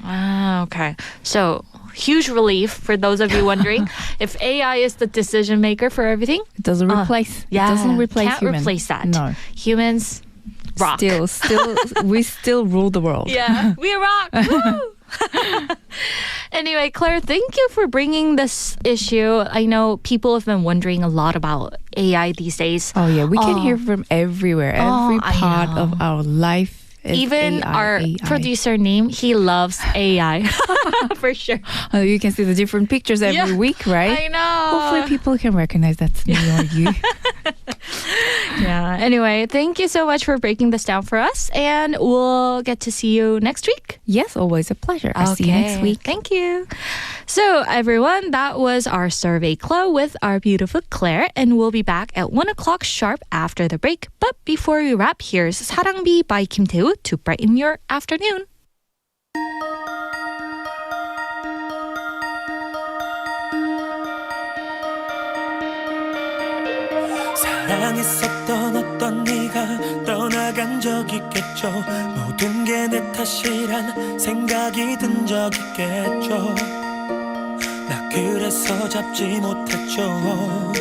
Okay. So huge relief for those of you wondering if AI is the decision maker for everything. It doesn't replace. It doesn't replace can't humans. replace that. No. Humans rock. Still, we still rule the world. Yeah, we rock. Woo! Anyway, Claire, thank you for bringing this issue. I know people have been wondering a lot about AI these days. Oh yeah, we can hear from everywhere, every part of our life. Even AI, our AI. producer name, he loves AI for sure. You can see the different pictures every week, right? I know. Hopefully people can recognize that's me or you. Yeah. Anyway, thank you so much for breaking this down for us, and we'll get to see you next week. Yes, always a pleasure. I'll see you next week. Thank you. So, everyone, that was our survey club with our beautiful Claire, and we'll be back at 1 o'clock sharp after the break. But before we wrap, here's 사랑비 by Kim Tae-woo to brighten your afternoon. 사랑했었던 어떤 네가 떠나간 적 있겠죠. 모든 게 내 탓이란 생각이 든 적 있겠죠. 나 그래서 잡지 못했죠.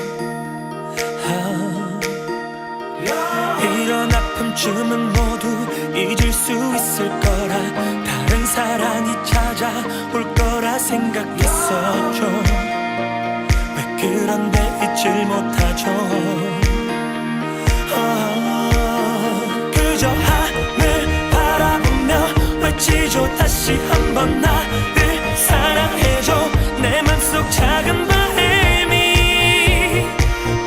이런 아픔쯤은 모두 잊을 수 있을 거라 다른 사랑이 찾아올 거라 생각했었죠. 왜 그런데 잊질 못하죠. 그저 하늘 바라보며 외치죠. 다시 한번 나를 사랑해줘. 내 맘속 작은 바람이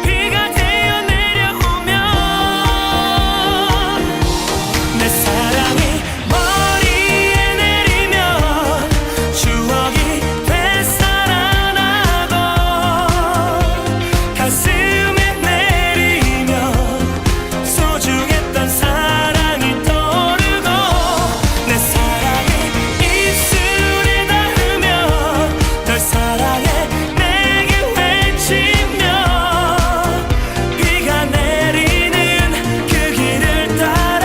비가 되어 내려오면 내 사랑이 머리에 내리면 추억이 되살아나고 가슴에 내리면 소중했던 사랑이 떠오르고 내 사랑이 입술에 닿으면 널 사랑해 내게 외치며 비가 내리는 그 길을 따라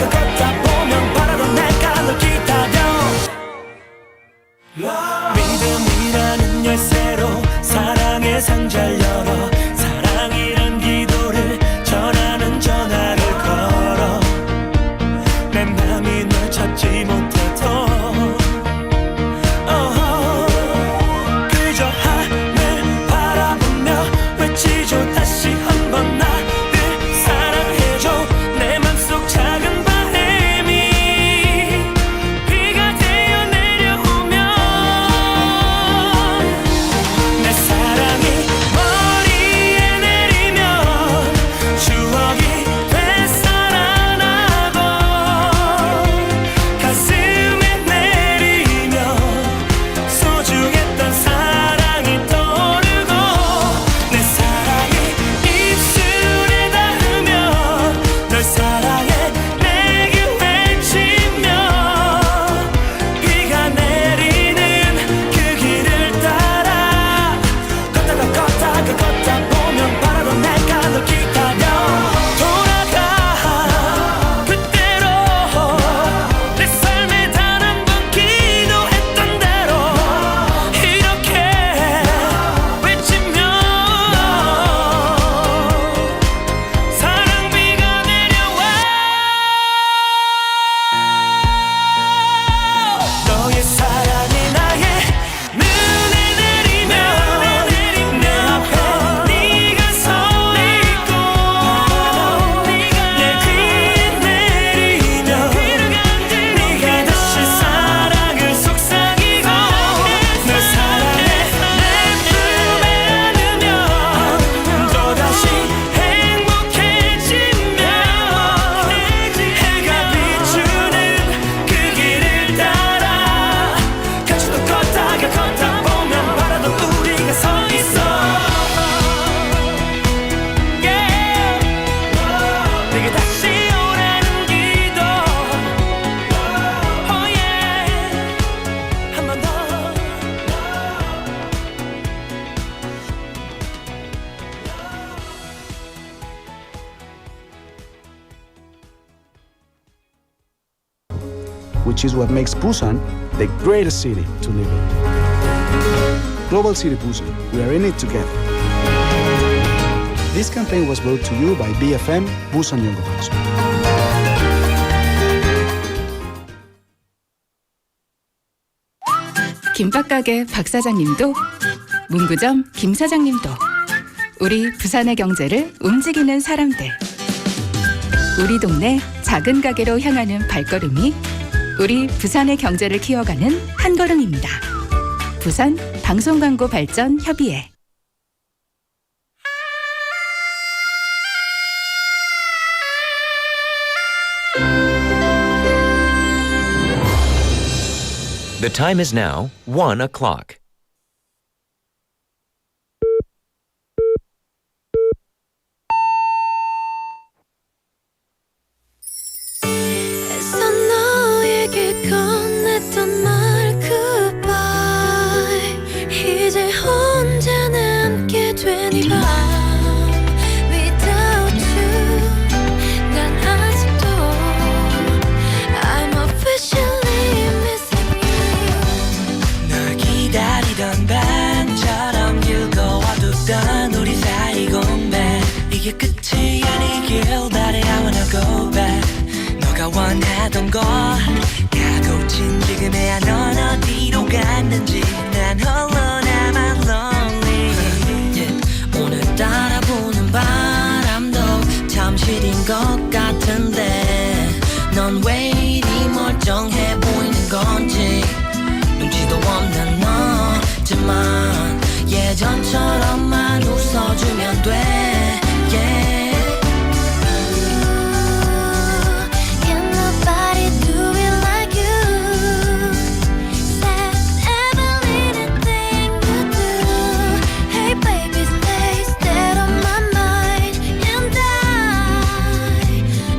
걷다 보면 바라던 내가 널 기다려. 믿음이라는 열쇠로 사랑의 상자를 열어 사랑이란 기도를 전하는 전화를 걸어 내 맘이 널 찾지 못해도 그저 하늘 바라보며 외치죠. 다시 한번 나를 사랑해줘. 내 맘속 작은 바람이 비가 되어 내려오면 내 사랑이 머리에 내리면 추억이 되살아나고 가슴에 내리면 소중했던 사랑이 떠오르고 내 사랑이 입술에 닿으면 널 사랑해 내게 외치며 비가 내리는 그 길을 따라 걷다 보면 바라던 내가 널 기다려. 돌아가 그때로 내 삶에 단 한 번 기도했던 대로 이렇게 외치며 사랑비가 내려와. 너의 사랑이 나의 눈에 내리면 내 앞에 네가 서 있고 내 귀에 내리면 네가 다시 사랑을 속삭이고 널 사랑해 내 품에 안으면 또다시 행복해지며 해가 비추는 그 길을 따라 같이 또 걷다 보면 바라던 우리가 서 있어. 내게 다시 오라는 기도. 한 번 더. Which is what makes Busan the greatest city to live in. Global City Busan, we are in it together. This campaign was brought to you by BFM 부산영어방송. 김밥가게 박 사장님도, 문구점 김 사장님도, 우리 부산의 경제를 움직이는 사람들. 우리 동네 작은 가게로 향하는 발걸음이 우리 부산의 경제를 키워가는 한 걸음입니다. 부산 방송광고 발전 협의회. The time is now 1 o'clock. 애써 너에게 건넸던 말 goodbye 이제 혼자 남게 된 이 밤 Without you 난 아직도 I'm officially missing you 널 기다리던 밤처럼 즐거워두던 우리 사이 공백 이게 끝이 아니길 바래 I wanna go back 너가 원하던 걸 가고친 지금에야 넌 어디로 갔는지 난 홀로 남아 lonely 오늘따라 부는 바람도 참 시린 것 같은데 넌 왜 이리 멀쩡해 보이는 건지 눈치도 없는 너지만 예전처럼만 웃어주면 돼 yeah. Can nobody do it like you Said every little thing you do Hey baby stay instead of my mind And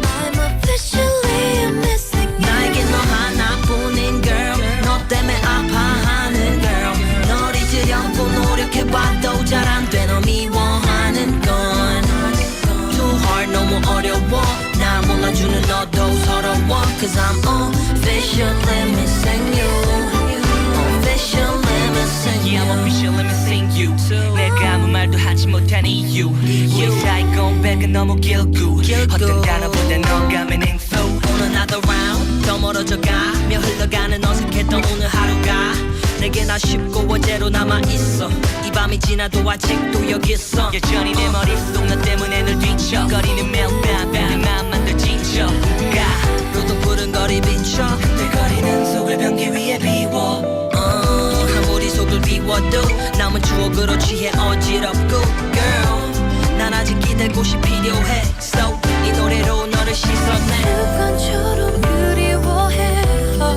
I'm officially missing you 나에게 너 하나뿐인 girl 너 때문에 아파하는 girl 널 잊으려고 노력해봐도 잘 안 돼 너 미워하는 건 Too hard 너무 어려워 날 몰라주는 너도 서러워 Cause I'm officially missing you Officially missing you Yeah, I'm officially missing you 내가 아무 말도 하지 못한 이유 우리 사이 공백은 너무 길고 어떤 단어보다 너가 meaningful On another round 더 멀어져가며 흘러가는 어색했던 오늘 하루가 내겐 아쉽고 어제로 남아있어 이 밤이 지나도 아직도 여기 있어 여전히 내 머릿속 너 때문에 늘 뒤척거리는 매일 밤 내 맘만 더 지쳐가 로도 푸른 거리 비춰 뜨거리는 속을 변기 위에 비워 아무리 속을 비워도 남은 추억으로 취해 어지럽고 Girl 난 아직 기댈 곳이 필요해 So 이 노래로 너를 씻어내 습관처럼 그리워해 날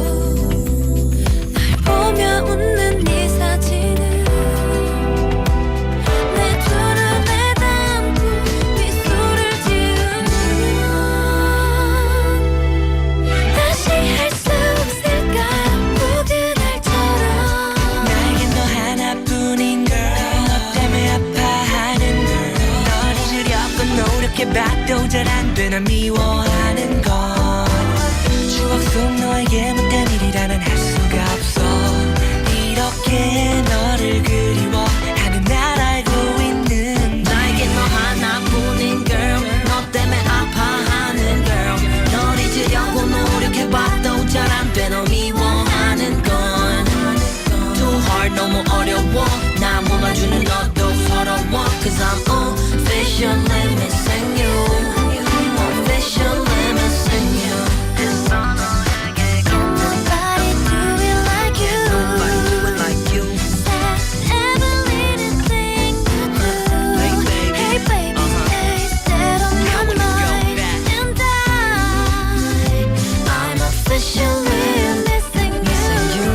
보며 웃는 네 사진을 내 두 눈에 담고 미소를 지으면 다시 할 수 없을까 모든 날처럼 나에겐 너 하나뿐인 girl 너 때문에 아파하는 girl 널 잊으려고 노력해봐도 잘 안 돼 날 미워하는 건 추억 속 너에게 문대밀이라는 할 수가 없어 이렇게 너를 그리워하는 날 알고 있는 나에겐 너 하나뿐인 girl 너 때문에 아파하는 girl 널 잊으려고 노력해봐도 잘 안 돼 너 미워하는 건 Too hard 너무 어려워 나 몰라주는 너도 서러워 Cause I'm officially missing you Officially missing you Can nobody do it like you Nobody do it like you Said every little thing you do Hey baby stay instead of my mind And I'm officially missing you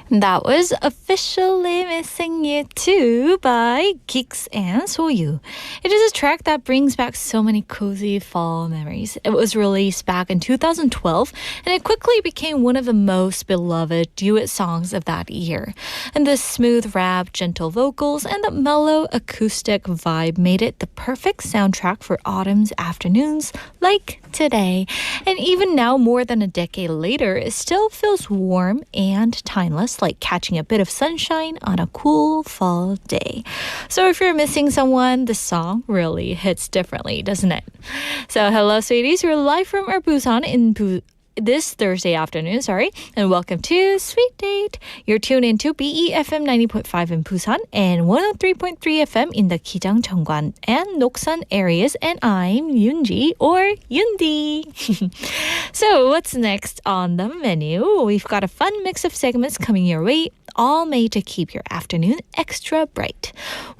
That was Officially Missing You Too by Geeks and SOYOU. It is a track that brings back so many cozy fall memories. It was released back in 2012 and it quickly became one of the most beloved duet songs of that year. And the smooth rap, gentle vocals, and the mellow acoustic vibe made it the perfect soundtrack for autumn's afternoons like today. And even now, more than a decade later, it still feels warm and timeless just like catching a bit of sunshine on a cool fall day. So if you're missing someone, the song really hits differently, doesn't it? So hello, sweeties. We're live from our Busan this Thursday afternoon, and welcome to Sweet Date. You're tuned into BEFM 90.5 in Busan and 103.3 FM in the Gijang, Cheongwan, and Noksan areas, and I'm Yoonji or Yundi. So what's next on the menu? We've got a fun mix of segments coming your way, all made to keep your afternoon extra bright.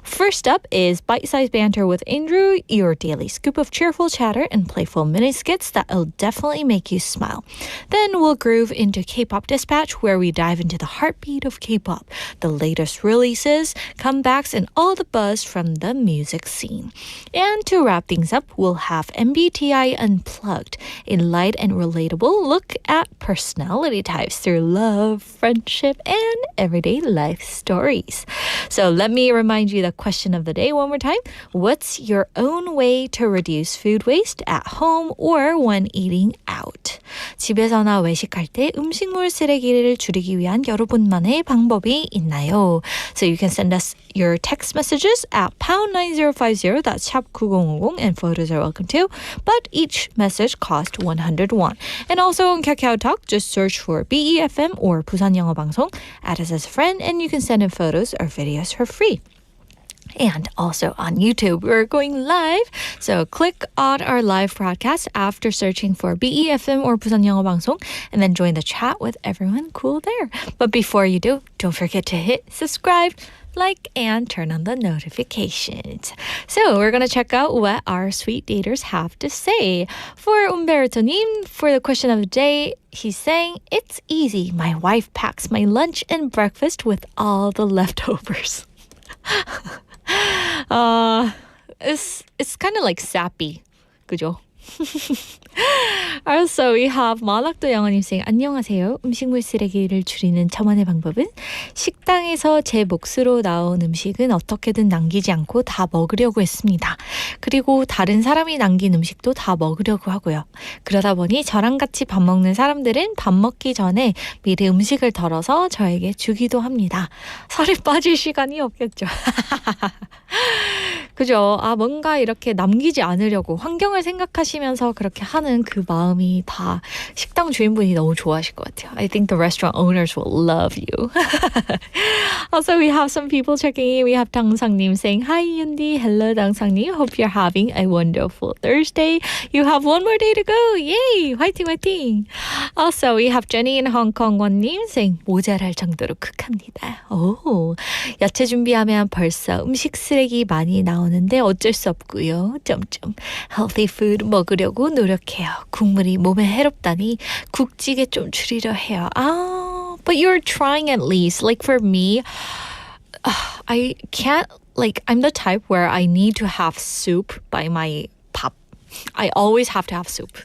First up is Bite-Sized Banter with Andrew, your daily scoop of cheerful chatter and playful mini skits that'll definitely make you smile. Then we'll groove into Kpop Dispatch, where we dive into the heartbeat of K-pop, the latest releases, comebacks, and all the buzz from the music scene. And to wrap things up, we'll have MBTI Unplugged, a light and relatable look at personality types through love, friendship, and everyday life stories. So let me remind you the question of the day one more time. What's your own way to reduce food waste at home or when eating out? 집에서나 외식할 때 음식물 쓰레기를 줄이기 위한 여러분만의 방법이 있나요? So you can send us your text messages at #9050, that's 샵 9050, and photos are welcome too, but each message costs 100 won. And also on KakaoTalk, just search for BEFM or 부산영어방송, add us as a friend, and you can send in photos or videos for free. And also on YouTube, we're going live. So click on our live broadcast after searching for BEFM or 부산영어방송, and then join the chat with everyone cool there. But before you do, don't forget to hit subscribe, like, and turn on the notifications. So we're going to check out what our sweet daters have to say. For Umberto-님, for the question of the day, he's saying, it's easy. My wife packs my lunch and breakfast with all the leftovers. It's kind of like sappy, 그죠? Also, we have 마락도 영어님 saying, 안녕하세요. 음식물 쓰레기를 줄이는 저만의 방법은 식당에서 제 몫으로 나온 음식은 어떻게든 남기지 않고 다 먹으려고 했습니다. 그리고 다른 사람이 남긴 음식도 다 먹으려고 하고요. 그러다 보니 저랑 같이 밥 먹는 사람들은 밥 먹기 전에 미리 음식을 덜어서 저에게 주기도 합니다. 살이 빠질 시간이 없겠죠. 그죠? 뭔가 이렇게 남기지 않으려고 환경을 생각하시면서 그렇게 하는 그 마음이 다 식당 주인분이 너무 좋아하실 것 같아요. I think the restaurant owners will love you. Also, we have some people checking in. We have 당상님 saying, Hi, Yundi. Hello, 당상님. Hope you're having a wonderful Thursday. You have one more day to go. Yay! 화이팅, 화이팅! Also, we have Jenny in Hong Kong 원님 saying, 모자랄 정도로 극합니다. 오, 야채 준비하면 벌써 음식 쓰레기 많이 나오는데 어쩔 수 없고요. 점점. Healthy food 먹으려고 노력해요. 국물이 몸에 해롭다니 국찌개 좀 줄이려 해요. But you're trying at least. Like for me, I can't, like I'm the type where I need to have soup by my pop. I always have to have soup.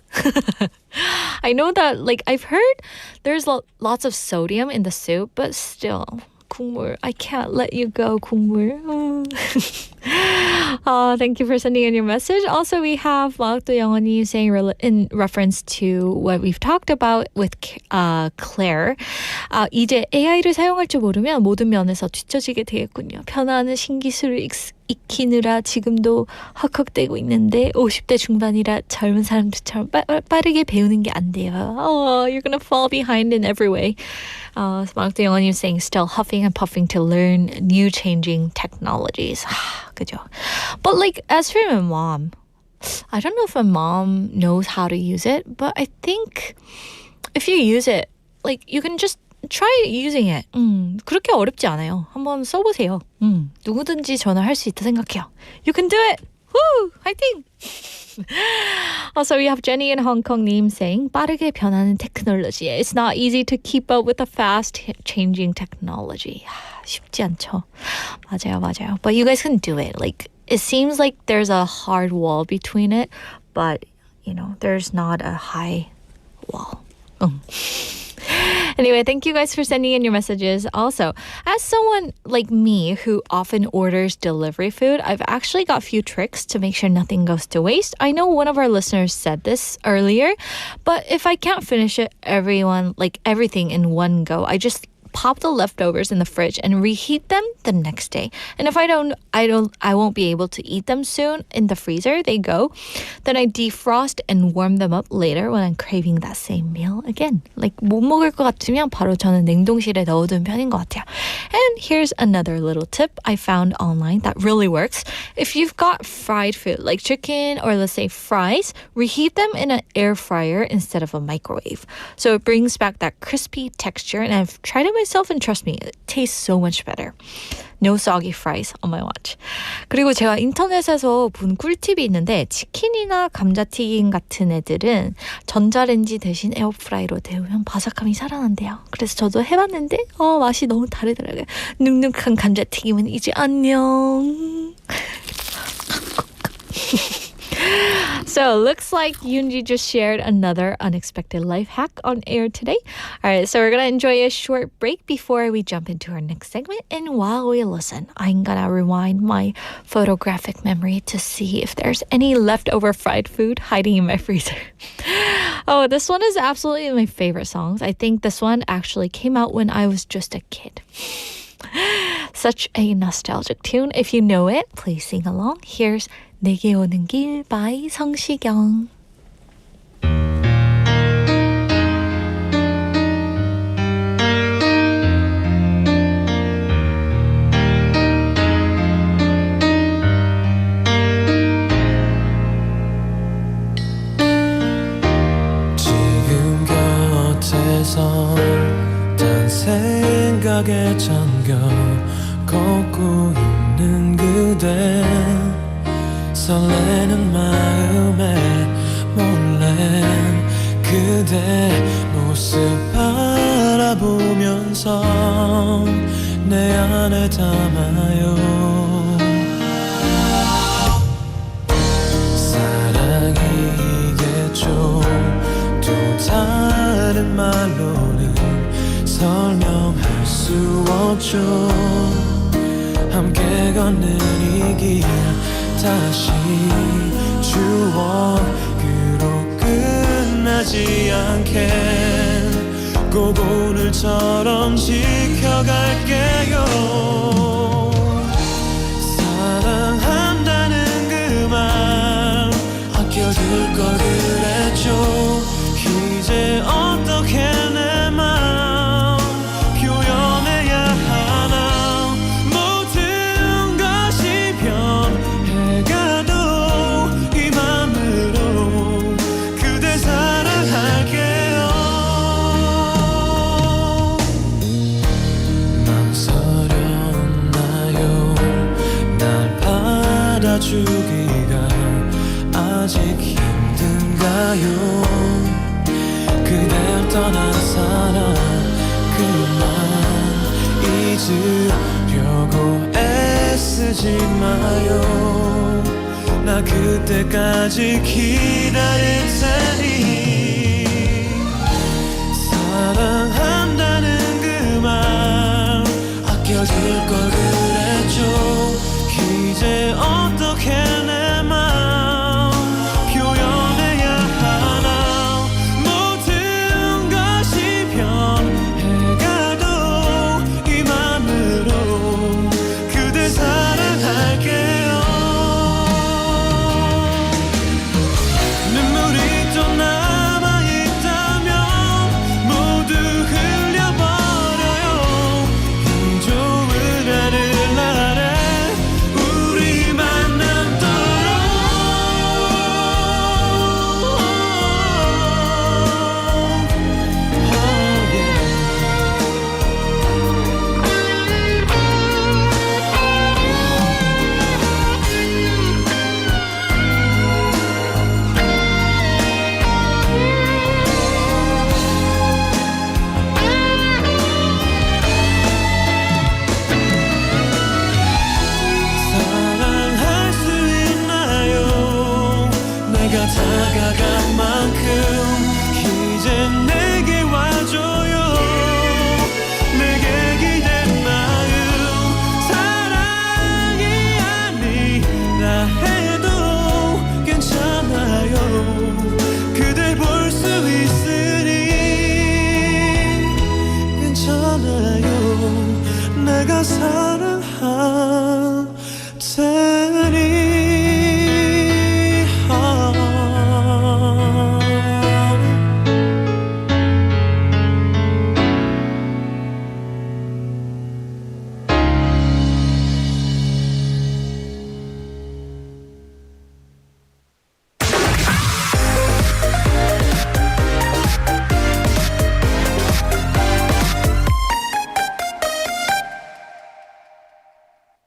I know that, like I've heard there's lots of sodium in the soup, but still. 국물. I can't let you go, 국물. Thank you for sending in your message. Also, we have 마락도 영어님 saying in reference to what we've talked about with Claire. 이제 AI를 사용할 줄 모르면 모든 면에서 뒤처지게 되겠군요. 편안한 신기술을 익히느라 지금도 헉헉대고 있는데 50대 중반이라 젊은 사람들처럼 빠르게 배우는 게 안 돼요. You're gonna fall behind in every way. 마락도 영어님 saying still huffing and puffing to learn new changing technologies. 그죠? But like as for my mom, I don't know if my mom knows how to use it, but I think if you use it, like you can just try using it. 그렇게 어렵지 않아요. 한번 써보세요. 누구든지 저는 할 수 있다 생각해요. You can do it. Woo! 화이팅! Also, we have Jenny in Hong Kong 님 saying 빠르게 변하는 technology. It's not easy to keep up with the fast changing technology. 쉽지 않죠. 맞아요. But you guys can do it. Like it seems like there's a hard wall between it, but you know, there's not a high wall. Anyway, thank you guys for sending in your messages. Also, as someone like me who often orders delivery food, I've actually got a few tricks to make sure nothing goes to waste. I know one of our listeners said this earlier, but if I can't finish it, everything in one go, I just pop the leftovers in the fridge and reheat them the next day. And if I won't be able to eat them soon in the freezer, they go. Then I defrost and warm them up later when I'm craving that same meal again. Like 못 먹을 것 같으면 바로 저는 냉동실에 넣어두는 편인 것 같아요. And here's another little tip I found online that really works. If you've got fried food like chicken or let's say fries, reheat them in an air fryer instead of a microwave. So it brings back that crispy texture, and I've tried it myself and trust me, it tastes so much better. No soggy fries on my watch. 그리고 제가 인터넷에서 본 꿀팁이 있는데 치킨이나 감자튀김 같은 애들은 전자레인지 대신 에어프라이로 데우면 바삭함이 살아난대요. 그래서 저도 해봤는데 맛이 너무 다르더라고요. 눅눅한 감자튀김은 이제 안녕. So looks like Yoonji just shared another unexpected life hack on air today. All right, so we're going to enjoy a short break before we jump into our next segment. And while we listen, I'm going to rewind my photographic memory to see if there's any leftover fried food hiding in my freezer. Oh, this one is absolutely my favorite songs. I think this one actually came out when I was just a kid. Such a nostalgic tune. If you know it, please sing along. Here's 내게 오는 길 by 성시경. 지금 곁에서 단 생각에 잠겨 걷고 있는 그대 설레는 마음에 몰래 그대 모습 바라보면서 내 안에 담아요 사랑이겠죠 또 다른 말로는 설명할 수 없죠 함께 걷는 이 길 다시 추억으로 끝나지 않게 꼭 오늘처럼 지켜갈게요 사랑한다는 그 말 아껴둘 걸 그랬죠 이제 어떻게 내 맘 표현해야 하나 모든 것이 변해가도 이 맘으로 그대 사랑할게요 망설였나요 날 받아주기가 아직 힘든가요 그댈 떠난 사람 그만 잊으려고 애쓰지 마요 나 그때까지 기다릴 테니 사랑한다는 그 말 아껴줄 걸 그랬죠 이제 어떻게 내 맘 표현해야 하나 모든 것이 변해가도 이 맘으로 그대 사랑할게요 눈물이 또 남아있다면 모두 내가 사랑할 테니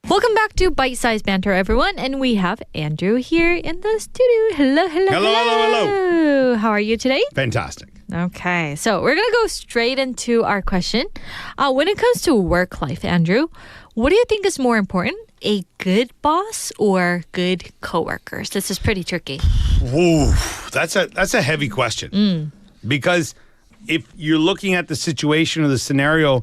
Welcome back to Bite Size Banter, everyone. And we have Andrew here in the studio. Hello, hello, Hello, hello, hello. How are you today? Fantastic. Okay, so we're going to go straight into our question. When it comes to work life, Andrew, what do you think is more important? A good boss or good coworkers? This is pretty tricky. Ooh, that's a heavy question. Because if you're looking at the situation or the scenario,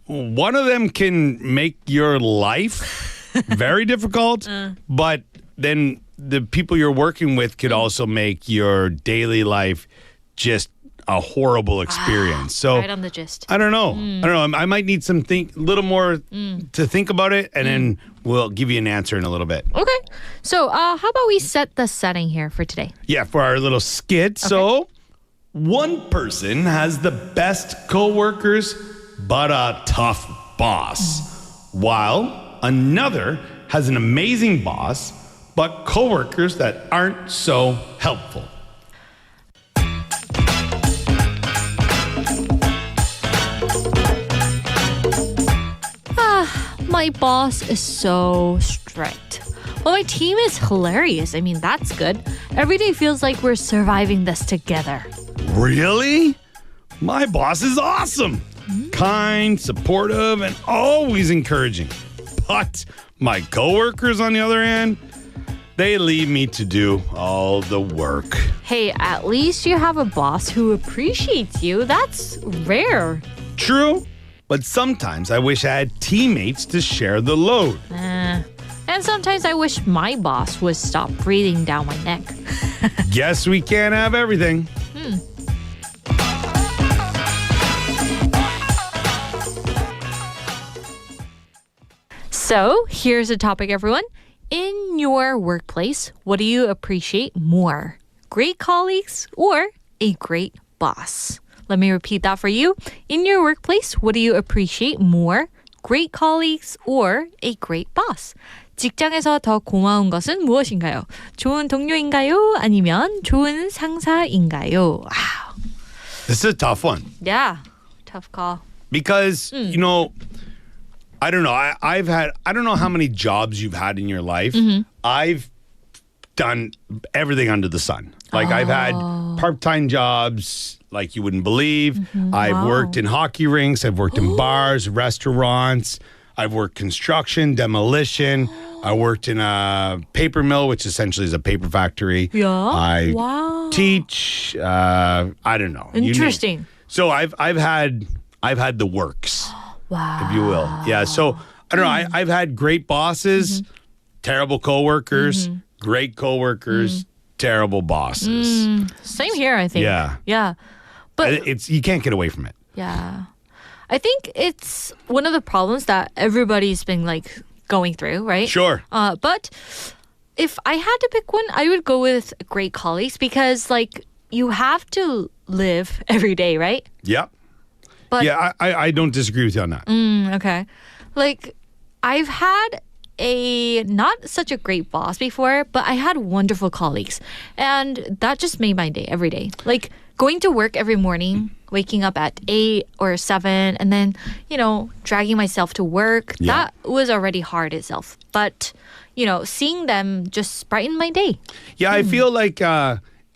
one of them can make your life very difficult, but then the people you're working with could also make your daily life just a horrible experience. So Right on the gist. I don't know. I might need some little more to think about it, and then we'll give you an answer in a little bit. Okay. So how about we set the setting here for today? Yeah, for our little skit. Okay. So one person has the best coworkers, but a tough boss, while another has an amazing boss, but coworkers that aren't so helpful. My boss is so strict. Well, my team is hilarious. I mean, that's good. Every day feels like we're surviving this together. Really? My boss is awesome. Kind, supportive, and always encouraging. But my coworkers, on the other hand, they leave me to do all the work. Hey, at least you have a boss who appreciates you. That's rare. True, but sometimes I wish I had teammates to share the load. And sometimes I wish my boss would stop breathing down my neck. Guess we can't have everything. So, here's a topic, everyone. In your workplace, what do you appreciate more? Great colleagues or a great boss? Let me repeat that for you. In your workplace, what do you appreciate more? Great colleagues or a great boss? 직장에서 더 고마운 것은 무엇인가요? 좋은 동료인가요? 아니면 좋은 상사인가요? Wow. This is a tough one. Yeah, tough call. Because, you know, I don't know. I don't know how many jobs you've had in your life. I've done everything under the sun. Like I've had part-time jobs like you wouldn't believe. I've worked in hockey rinks. I've worked in bars, restaurants. I've worked construction, demolition. I worked in a paper mill, which essentially is a paper factory. Yeah. I teach. I don't know. Interesting. So I've had the works. Wow. If you will. Yeah. So I don't know. I've had great bosses, terrible coworkers, great coworkers, terrible bosses. Same here, I think. Yeah. Yeah. But it's you can't get away from it. yeah. I think it's one of the problems that everybody's been like going through, right? Sure. But if I had to pick one, I would go with great colleagues because like you have to live every day, right? Yep. But yeah, I don't disagree with you on that. Okay. Like I've had a not such a great boss before, but I had wonderful colleagues. And that just made my day every day. Like going to work every morning, waking up at 8 or 7, and then, you know, dragging myself to work. Yeah. That was already hard itself. But, you know, seeing them just brightened my day. Yeah, I feel like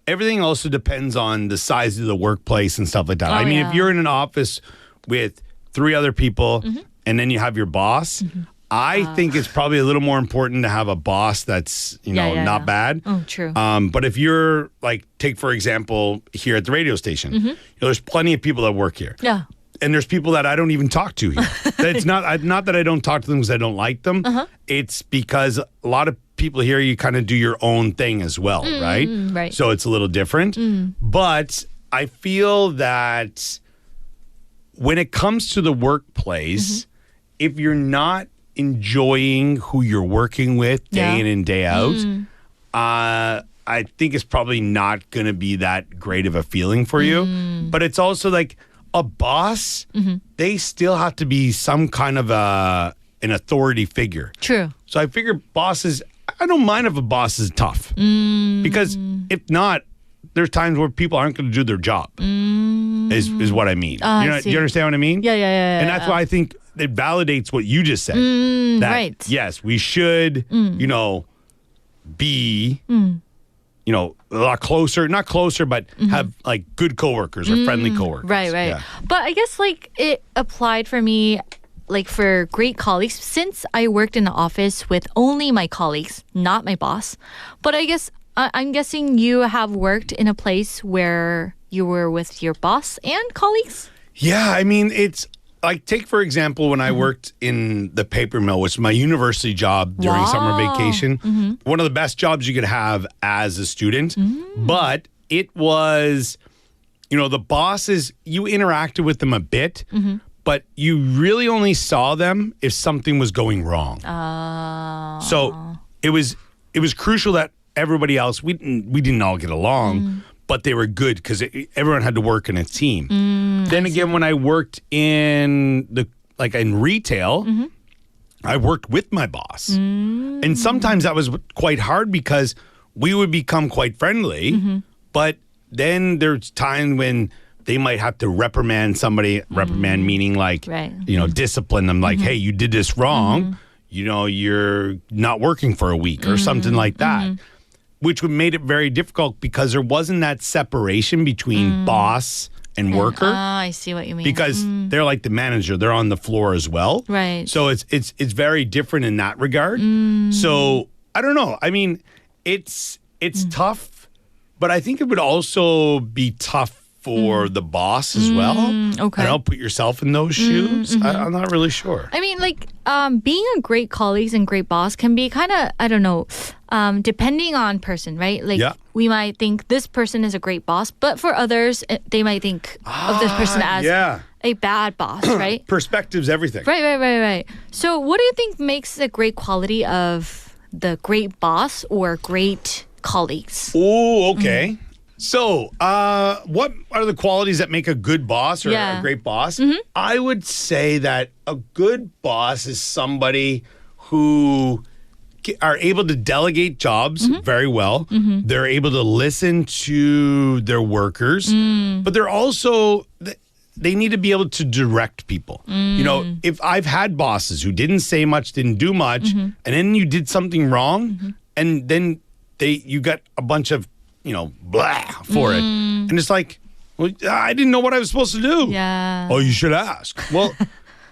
everything also depends on the size of the workplace and stuff like that. Oh, I mean, yeah. if you're in an office with 3 other people and then you have your boss, I think it's probably a little more important to have a boss that's, you know, not bad. Oh, true. But if you're like, take for example, here at the radio station, you know, there's plenty of people that work here. Yeah. And there's people that I don't even talk to here. It's not that I don't talk to them because I don't like them. It's because a lot of people here, you kind of do your own thing as well, right? Right. So it's a little different. But I feel that when it comes to the workplace, if you're not enjoying who you're working with day in and day out, I think it's probably not going to be that great of a feeling for you. But it's also like a boss, they still have to be some kind of an authority figure. True. So I figure bosses, I don't mind if a boss is tough. Because if not, there's times where people aren't going to do their job, is what I mean. You understand what I mean? Yeah. And that's why I think it validates what you just said. That, right. yes, we should, be, a lot closer, not closer, but have like good coworkers or friendly coworkers. Right. Yeah. But I guess like it applied for me, like for great colleagues, since I worked in the office with only my colleagues, not my boss. But I guess I'm guessing you have worked in a place where you were with your boss and colleagues? Yeah, I mean, it's like, take for example, when I worked in the paper mill, which was my university job during summer vacation, one of the best jobs you could have as a student. But it was, the bosses, you interacted with them a bit, but you really only saw them if something was going wrong. So it was crucial that everybody else, we didn't all get along, but they were good because everyone had to work in a team. Then again, when I worked in in retail, I worked with my boss. And sometimes that was quite hard because we would become quite friendly, but then there's time when they might have to reprimand somebody, reprimand meaning discipline them, like, hey, you did this wrong, you're not working for a week or something like that. Which would made it very difficult because there wasn't that separation between boss and worker. I see what you mean. Because they're like the manager, they're on the floor as well. Right. So it's very different in that regard. So I don't know. I mean, it's tough, but I think it would also be tough for the boss as well. Okay. I don't know, put yourself in those shoes. I'm not really sure. I mean, like, being a great colleague and great boss can be kind of, I don't know, depending on person, right? Like, we might think this person is a great boss, but for others, they might think of this person as a bad boss, right? Perspective's everything. Right. So what do you think makes a great quality of the great boss or great colleagues? Oh, okay. So, what are the qualities that make a good boss or a great boss? I would say that a good boss is somebody who are able to delegate jobs very well. They're able to listen to their workers, but they're also, they need to be able to direct people. If I've had bosses who didn't say much, didn't do much, and then you did something wrong, and then you got a bunch of blah for it. And it's like, well, I didn't know what I was supposed to do. Yeah. Oh, you should ask. Well,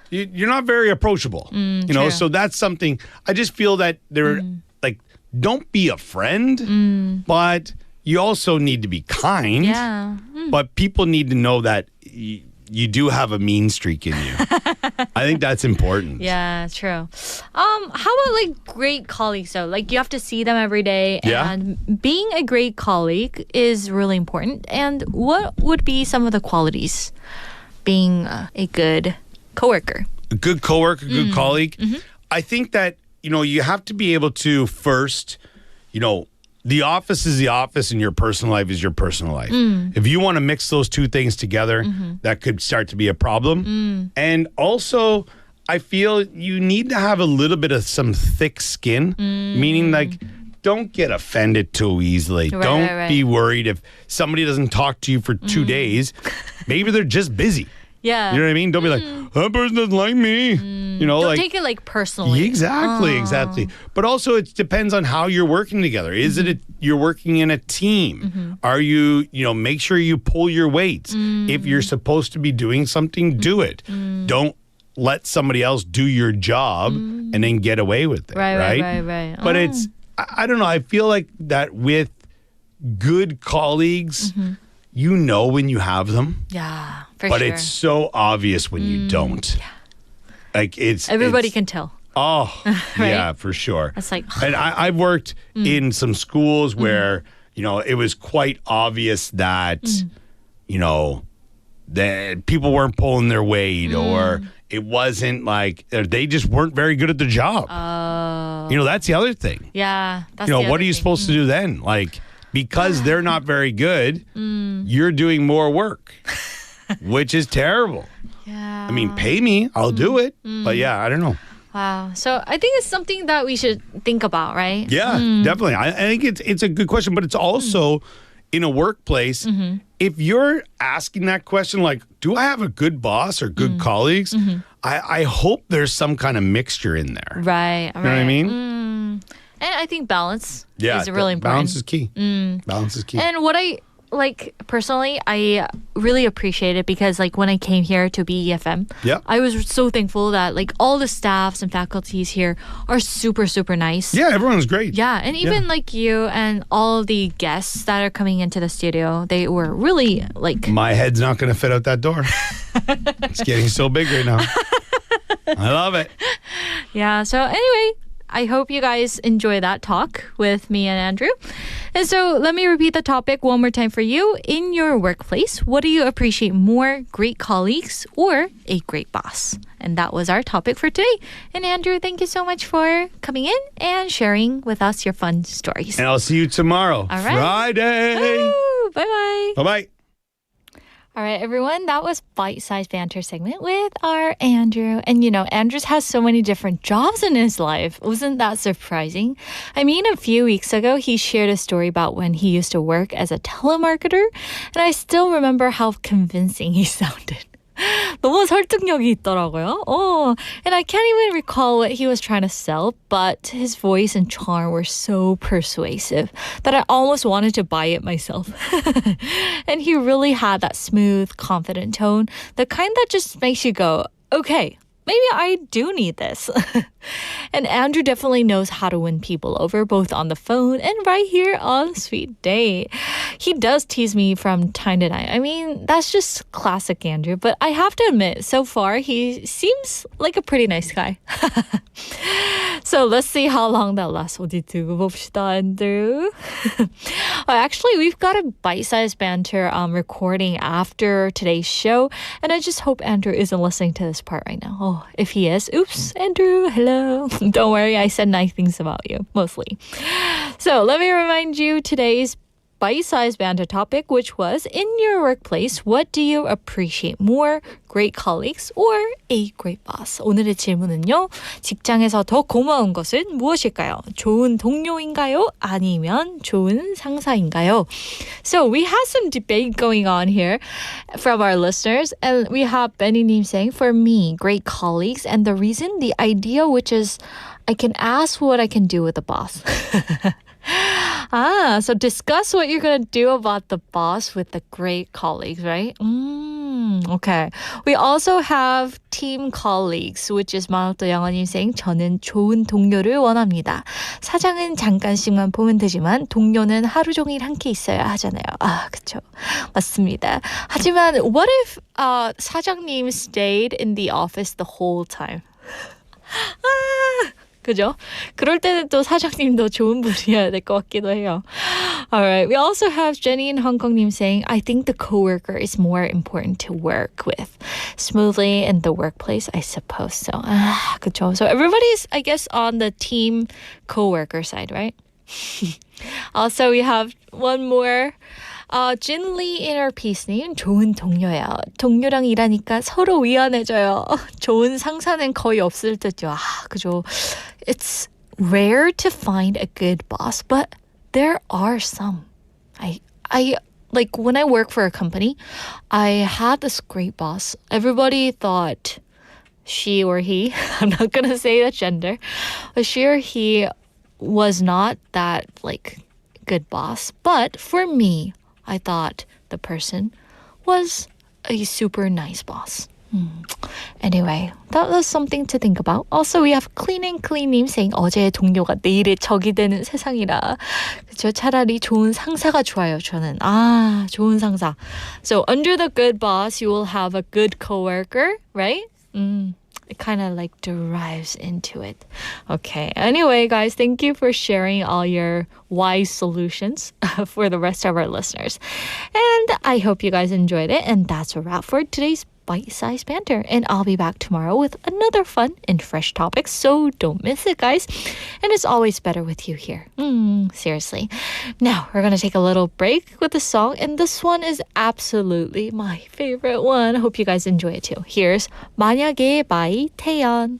you're not very approachable. True. So that's something. I just feel that they're like, don't be a friend, but you also need to be kind. Yeah. But people need to know that you do have a mean streak in you. I think that's important. Yeah, true. How about like great colleagues though? Like you have to see them every day, and being a great colleague is really important. And what would be some of the qualities being a good coworker? A good coworker, good colleague. I think that you have to be able to first, the office is the office and your personal life is your personal life. If you want to mix those two things together, that could start to be a problem. And also, I feel you need to have a little bit of some thick skin, meaning like, don't get offended too easily. Don't be worried if somebody doesn't talk to you for 2 days. Maybe they're just busy. Yeah. You know what I mean? Don't be like, that person doesn't like me. Don't take it like personally. Exactly. But also it depends on how you're working together. Is it you're working in a team? Are you, make sure you pull your weight. If you're supposed to be doing something, do it. Don't let somebody else do your job and then get away with it. Right. But it's, I don't know. I feel like that with good colleagues, when you have them. Yeah, but it's so obvious when you don't. Yeah. Like everybody can tell. Oh, yeah, for sure. It's like, and I've worked in some schools where, it was quite obvious that, that people weren't pulling their weight or it wasn't like they just weren't very good at the job. That's the other thing. Yeah. That's what are you supposed to do then? Like, because they're not very good, you're doing more work, which is terrible. Yeah. I mean, pay me, I'll do it. But yeah, I don't know. Wow. So I think it's something that we should think about, right? Yeah, definitely. I think it's a good question, but it's also in a workplace, if you're asking that question, like, do I have a good boss or good colleagues? I hope there's some kind of mixture in there. Right. You know what I mean? And I think balance Yeah, is really important. Balance is key. Balance is key. And what I personally, I really appreciate it because when I came here to BEFM, I was so thankful that all the staffs and faculties here are super, super nice. Yeah, everyone's great. Yeah, and even you and all the guests that are coming into the studio, they were really My head's not going to fit out that door. It's getting so big right now. I love it. Yeah, so anyway, I hope you guys enjoy that talk with me and Andrew. And so let me repeat the topic one more time for you. In your workplace, what do you appreciate more, great colleagues or a great boss? And that was our topic for today. And Andrew, thank you so much for coming in and sharing with us your fun stories. And I'll see you tomorrow. All right. Friday. Woo! Bye-bye. Bye-bye. All right, everyone, that was Bite-Sized Banter segment with our Andrew. And Andrew has so many different jobs in his life. Wasn't that surprising? I mean, a few weeks ago, he shared a story about when he used to work as a telemarketer. And I still remember how convincing he sounded. 너무 설득력이 있더라고요. And I can't even recall what he was trying to sell, but his voice and charm were so persuasive that I almost wanted to buy it myself. And he really had that smooth, confident tone, the kind that just makes you go, okay, maybe I do need this. And Andrew definitely knows how to win people over, both on the phone and right here on Sweet Date. He does tease me from time to time. I mean, that's just classic Andrew. But I have to admit, so far, he seems like a pretty nice guy. So let's see how long that lasts. 어디 두고 봅시다, Andrew. Actually, we've got a bite-sized banter recording after today's show. And I just hope Andrew isn't listening to this part right now. Oh, if he is, oops, Andrew, hello. Don't worry, I said nice things about you, mostly. So let me remind you today's bite-sized banter topic, which was, in your workplace, what do you appreciate more, great colleagues or a great boss? 오늘의 질문은요, 직장에서 더 고마운 것은 무엇일까요? 좋은 동료인가요? 아니면 좋은 상사인가요? So we have some debate going on here from our listeners, and we have Benny-님 saying, for me, great colleagues, and the reason, the idea, which is I can ask what I can do with the boss. So discuss what you're going to do about the boss with the great colleagues, right? Okay. We also have team colleagues, which is 마우또 영어님 saying, 저는 좋은 동료를 원합니다. 사장은 잠깐씩만 보면 되지만 동료는 하루 종일 함께 있어야 하잖아요. 그쵸. 맞습니다. 하지만 what if 사장님 stayed in the office the whole time? 그죠? 그럴 때는 또 사장님도 좋은 분이어야 될 것 같기도 해요. Alright, we also have Jenny in Hong Kong-님 saying, I think the coworker is more important to work with smoothly in the workplace, I suppose so. 그쵸? So everybody's, I guess, on the team coworker side, right? Also, we have one more. Jin Lee in our piece님, 좋은 동료야. 동료랑 일하니까 서로 위안해져요. 좋은 상사는 거의 없을 듯요. 그죠? It's rare to find a good boss, but there are some. I like when I work for a company, I had this great boss. Everybody thought she or he, I'm not going to say the gender, but she or he was not that good boss. But for me, I thought the person was a super nice boss. Anyway, that was something to think about. Also, we have cleaning saying 어제의 동료가 내일의 적이 되는 세상이라. 그렇죠? 차라리 좋은 상사가 좋아요. 저는 좋은 상사. So under the good boss, you will have a good coworker, right? It kind of like derives into it. Okay. Anyway, guys, thank you for sharing all your wise solutions for the rest of our listeners. And I hope you guys enjoyed it. And that's a wrap for today's bite-sized banter. And I'll be back tomorrow with another fun and fresh topic. So don't miss it, guys. And it's always better with you here. Seriously. Now, we're going to take a little break with a song. And this one is absolutely my favorite one. I hope you guys enjoy it too. Here's 만약에 by 태연.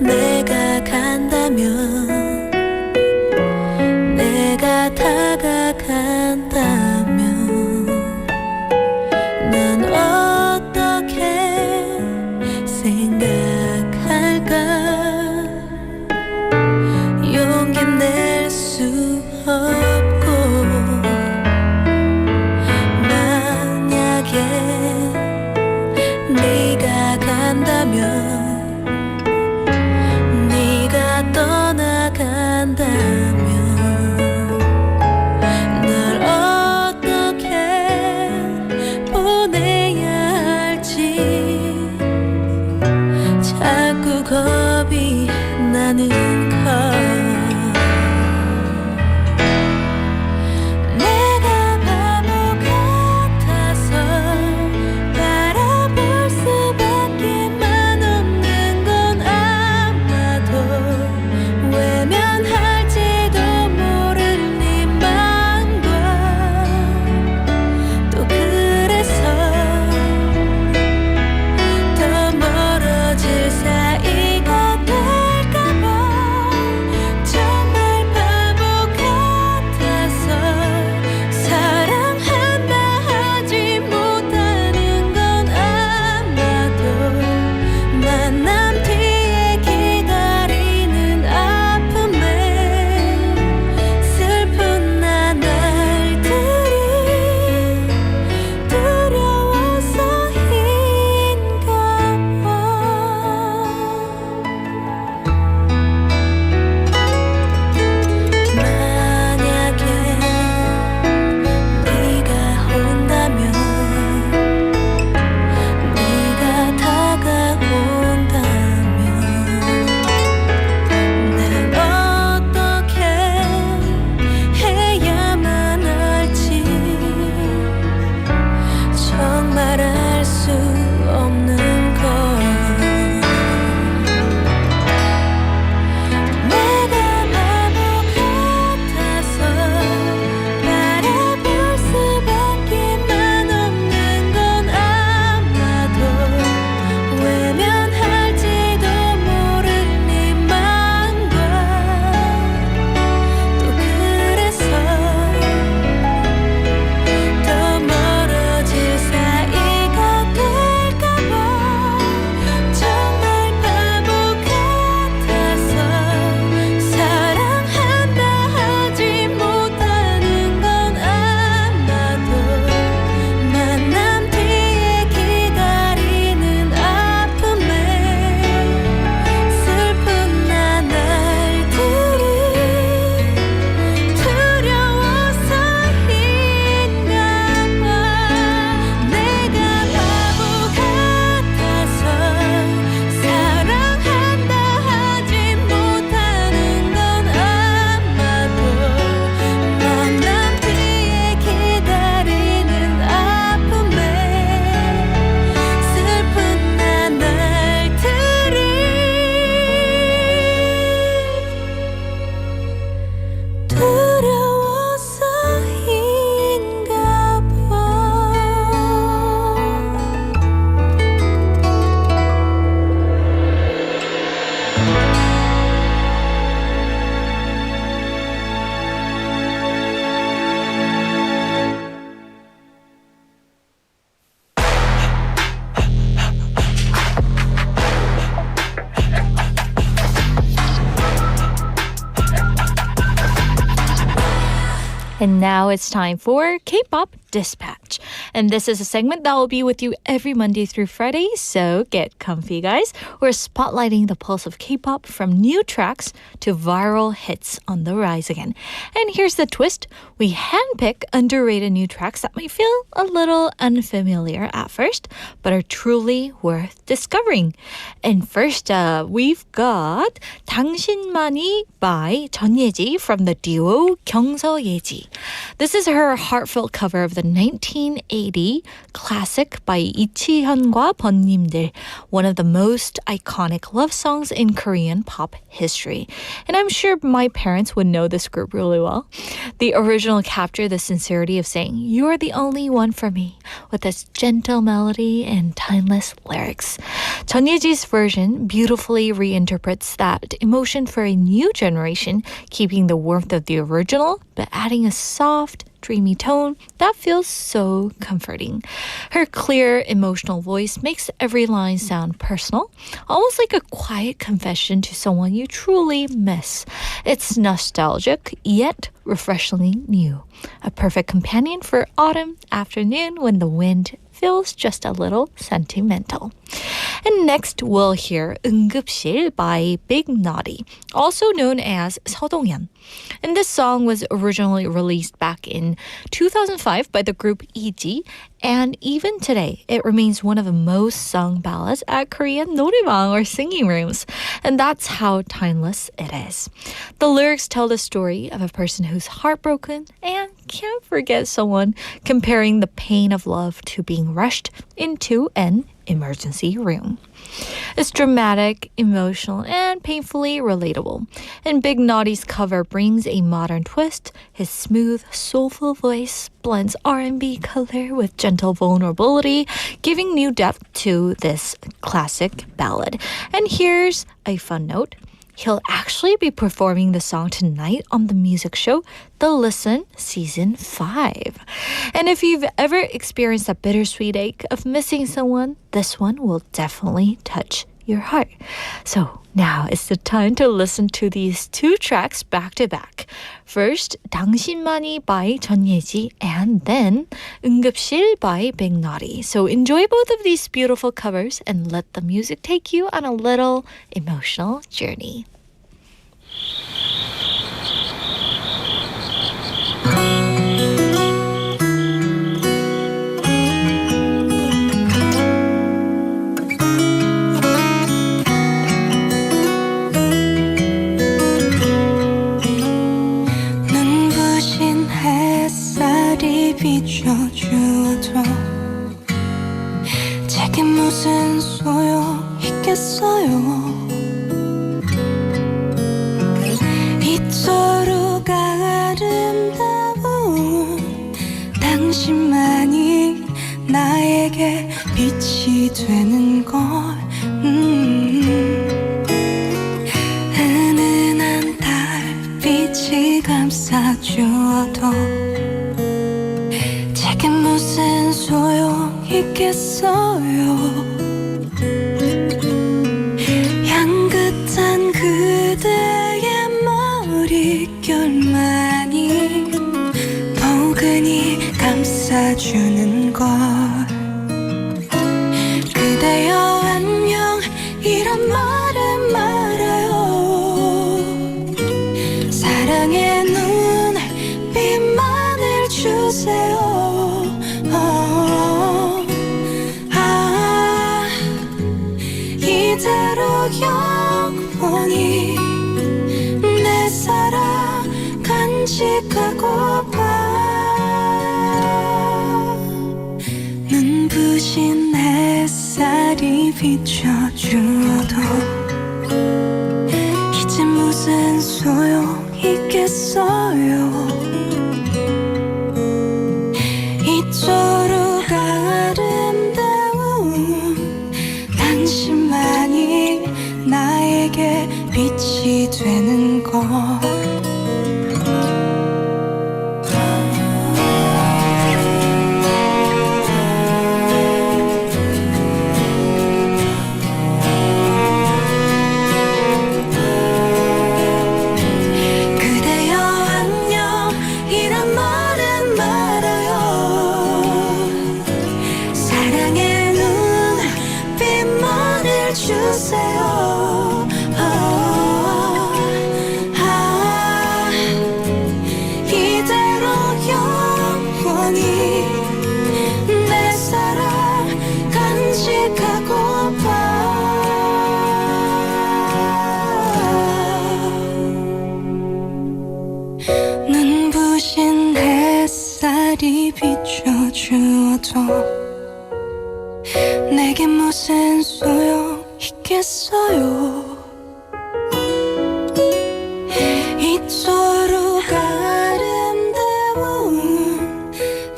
내가 간다면 내가 다가간다면 넌 어떻게 생각할까 용기 낼 수 없고 만약에 네가 간다면 떠나간다면 널 어떻게 보내야 할지 자꾸 겁이 나는 걸 내가 바보 같아서 바라볼 수밖에만 없는 건 아마도 외면할지도 모를 네 맘과 또 그래서 더 멀어질 사이가 될까봐 And now it's time for Kpop Dispatch. And this is a segment that will be with you every Monday through Friday, so get comfy, guys. We're spotlighting the pulse of K-pop from new tracks to viral hits on the rise again. And here's the twist. We handpick underrated new tracks that might feel a little unfamiliar at first, but are truly worth discovering. And first up, we've got 당신만이 by 전예지 from the duo 경서예지. This is her heartfelt cover of the 1980 classic by 이치현과 번님들, one of the most iconic love songs in Korean pop history. And I'm sure my parents would know this group really well. The original captured the sincerity of saying, "You're the only one for me," with this gentle melody and timeless lyrics. 전예지's version beautifully reinterprets that emotion for a new generation, keeping the warmth of the original, but adding a soft, dreamy tone that feels so comforting. Her clear, emotional voice makes every line sound personal, almost like a quiet confession to someone you truly miss. It's nostalgic, yet refreshingly new. A perfect companion for autumn afternoon when the wind feels just a little sentimental. And next, we'll hear 응급실 by Big Naughty, also known as 서동현. And this song was originally released back in 2005 by the group EG, and even today, it remains one of the most sung ballads at Korean 노래방 or singing rooms. And that's how timeless it is. The lyrics tell the story of a person who's heartbroken and can't forget someone, comparing the pain of love to being rushed into an emergency room. It's dramatic, emotional, and painfully relatable. And Big Naughty's cover brings a modern twist. His smooth, soulful voice blends R&B color with gentle vulnerability, giving new depth to this classic ballad. And here's a fun note. He'll actually be performing the song tonight on the music show, The Listen Season 5. And if you've ever experienced that bittersweet ache of missing someone, this one will definitely touch your heart. So now is the time to listen to these two tracks back to back. First, 당신만이 by 전예지, and then 응급실 by Big Naughty. So enjoy both of these beautiful covers and let the music take you on a little emotional journey. 비춰주어도 제게 무슨 소용 있겠어요. 이토록 아름다운 당신만이 나에게 빛이 되는 걸. 은은한 달빛이 감싸주어도 제게 무슨 소용 있겠어요. 향긋한 그대의 머릿결만이 포근히 감싸주는 걸. 그대여 안녕 이런 말은 말아요. 사랑의 눈빛만을 주세요. 이대로 영원히 내 사랑 간직하고파. 눈부신 햇살이 비춰주어도 이제 무슨 소용 있겠어요. 이토록 아름다운 당신만이 나에게 빛이 되는 걸. 그대여 안녕 이런 말 주세요 이대로 영원히 내 사랑 간직하고파 눈부신 햇살이 비춰주어도 내게 무슨 소용 있겠어요 이토록 아름다운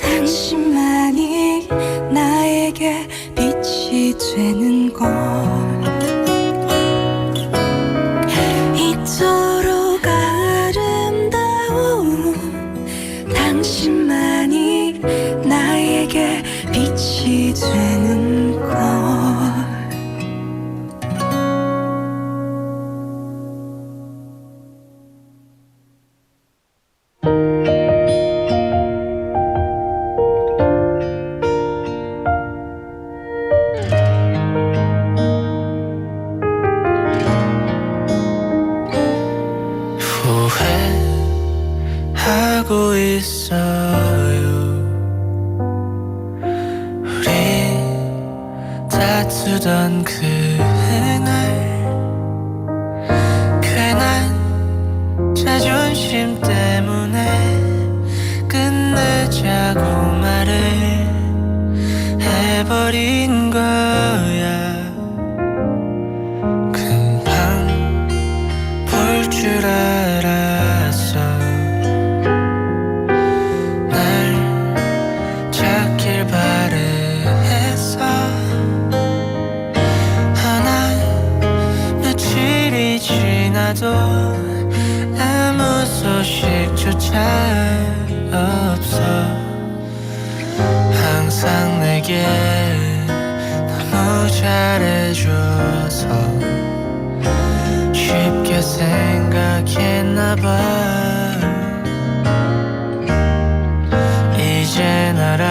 당신만이 나에게 빛이 되는 걸 이토록 아름다운 당신만이 나에게 빛이 되는 걸 후회하고 있어요 우리 다투던 그날 괜한 자존심 때문에 끝내자고 말을 해버린 거야 금방 볼 줄 알았어 날 찾길 바랬어 하나 며칠이 지나도 아무 소식조차 없어 항상 내게 너무 잘해줘서 쉽게 생각했나봐 이제 알아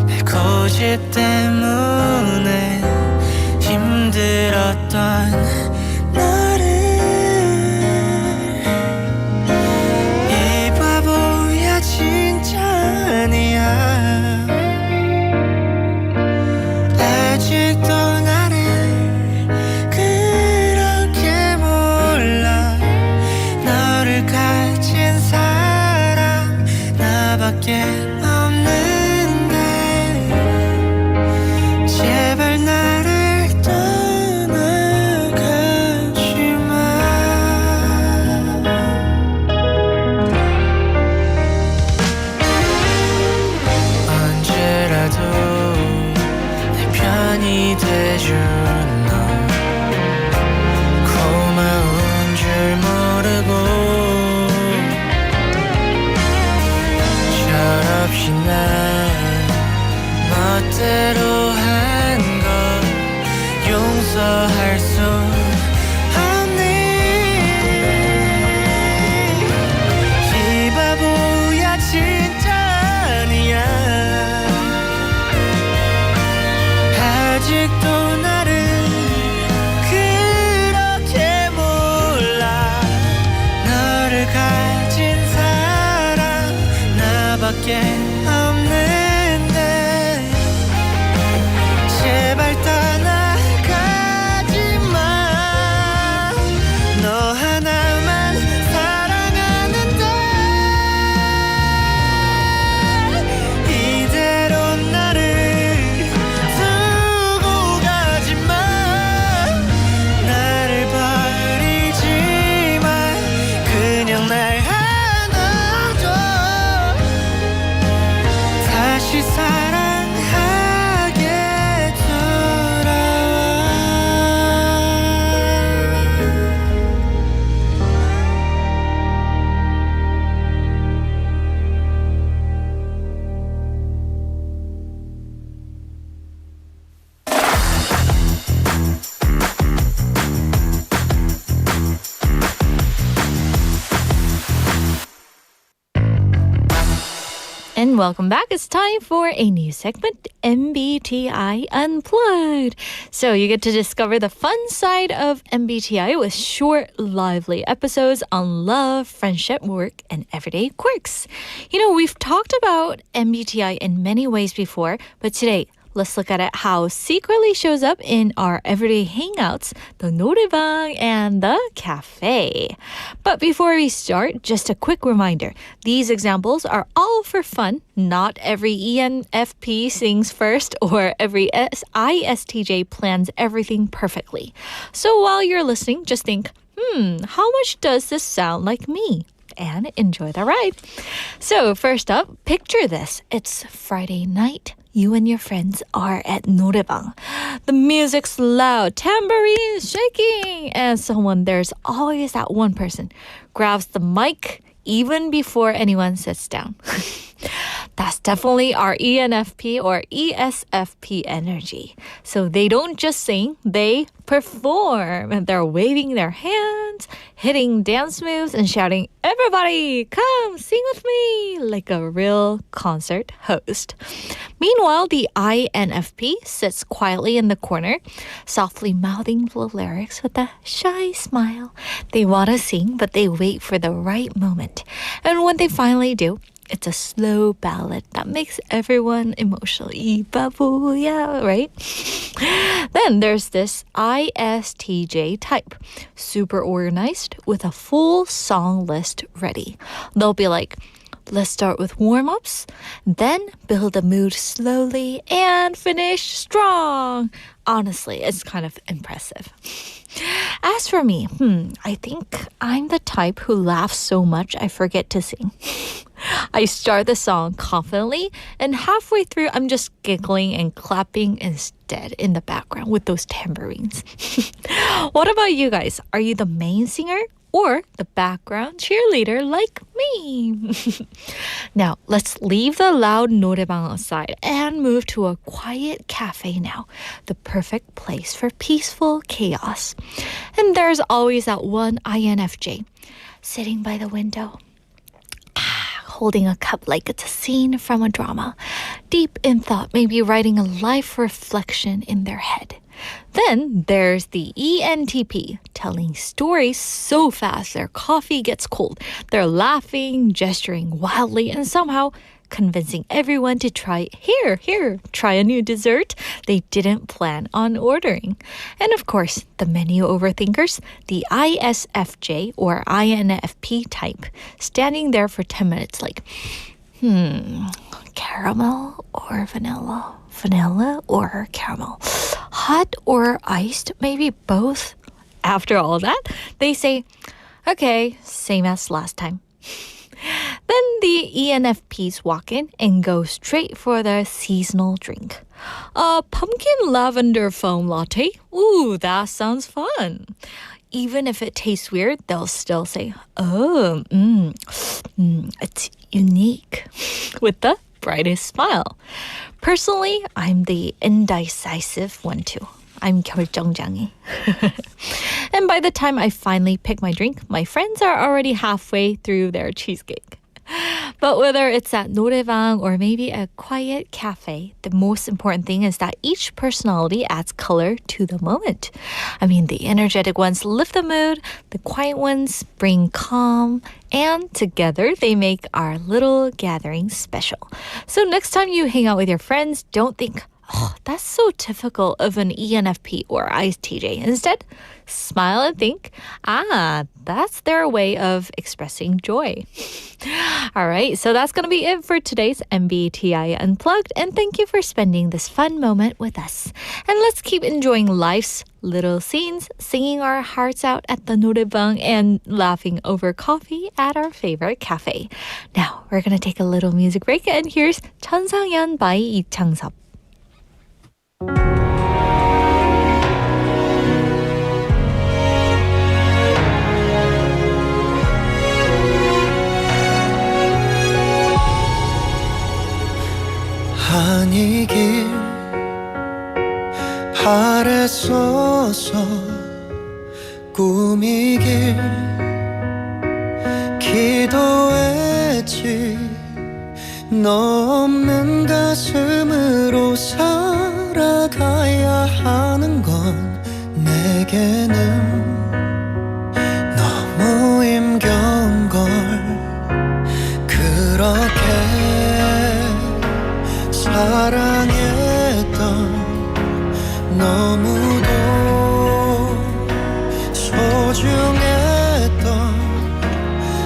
내 고집 때문에 힘들었던 너를 이 바보야 진짜 아니야 아직도 나를 그렇게 몰라 너를 가진 사람 나밖에 없는데 제발 나를 떠나가지 마 언제라도 내 편이 돼준 너 고마운 줄 모르고 저렇게 And welcome back. It's time for a new segment, MBTI Unplugged. So you get to discover the fun side of MBTI with short, lively episodes on love, friendship, work, and everyday quirks. You know, we've talked about MBTI in many ways before, but today, let's look at it how secretly shows up in our everyday hangouts, the 노래방 and the cafe. But before we start, just a quick reminder. These examples are all for fun. Not every ENFP sings first or every ISTJ plans everything perfectly. So while you're listening, just think, how much does this sound like me? And enjoy the ride. So first up, picture this. It's Friday night. You and your friends are at 노래방. The music's loud, tambourines shaking, and there's always that one person grabs the mic even before anyone sits down. That's definitely our ENFP or ESFP energy. So they don't just sing, they perform. And they're waving their hands, hitting dance moves, and shouting, "Everybody, come sing with me," like a real concert host. Meanwhile, the INFP sits quietly in the corner, softly mouthing the lyrics with a shy smile. They want to sing, but they wait for the right moment. And when they finally do, it's a slow ballad that makes everyone emotional. 이 바보야, right? Then there's this ISTJ type. Super organized with a full song list ready. They'll be like, let's start with warm-ups, then build a mood slowly and finish strong. Honestly, it's kind of impressive. As for me, I think I'm the type who laughs so much I forget to sing. I start the song confidently, and halfway through, I'm just giggling and clapping instead in the background with those tambourines. What about you guys? Are you the main singer or the background cheerleader like me? Now, let's leave the loud 노래방 aside and move to a quiet cafe now, the perfect place for peaceful chaos. And there's always that one INFJ sitting by the window, holding a cup like it's a scene from a drama, deep in thought, maybe writing a life reflection in their head. Then there's the ENTP, telling stories so fast their coffee gets cold. They're laughing, gesturing wildly, and somehow convincing everyone to try a new dessert they didn't plan on ordering. And of course, the menu overthinkers, the ISFJ or INFP type, standing there for 10 minutes like, caramel or vanilla? Vanilla or caramel? Hot or iced? Maybe both. After all that, they say, okay, same as last time. Then the ENFPs walk in and go straight for their seasonal drink. A pumpkin lavender foam latte? Ooh, that sounds fun. Even if it tastes weird, they'll still say, oh, it's unique, with the brightest smile. Personally, I'm the indecisive one too. I'm 결정장애. And by the time I finally pick my drink, my friends are already halfway through their cheesecake. But whether it's at 노래방 or maybe a quiet cafe, the most important thing is that each personality adds color to the moment. I mean, the energetic ones lift the mood, the quiet ones bring calm, and together they make our little gathering special. So next time you hang out with your friends, don't think, oh, that's so typical of an ENFP or ISTJ. Instead, smile and think, that's their way of expressing joy. All right, so that's going to be it for today's MBTI Unplugged. And thank you for spending this fun moment with us. And let's keep enjoying life's little scenes, singing our hearts out at the 노래방 and laughing over coffee at our favorite cafe. Now, we're going to take a little music break. And here's 천상연 by 이창섭. 아니길 바랬어서 꿈이길 기도했지 너 없는 가슴으로 살아가야 하는 건 내게는 너무 힘겨운 걸 그렇게 사랑했던 너무도 소중했던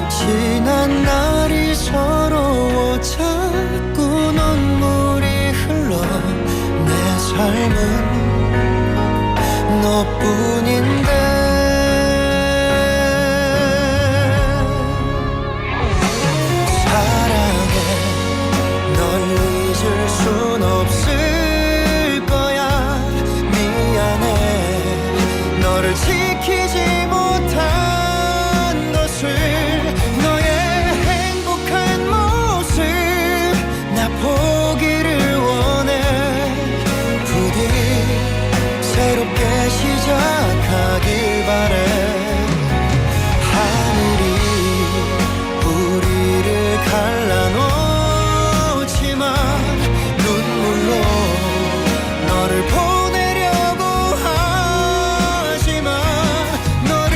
지난 날이 서러워 자꾸 눈물이 흘러 내 삶은 너뿐인데 사랑해 널 잊을 순 없을 거야 미안해 너를 지키지 못한 것을 너의 행복한 모습 나 보기를 원해 부디 새롭게 시작하길 바래 하늘이 우리를 갈라놓지만 눈물로 너를 보내려고 하지만 너를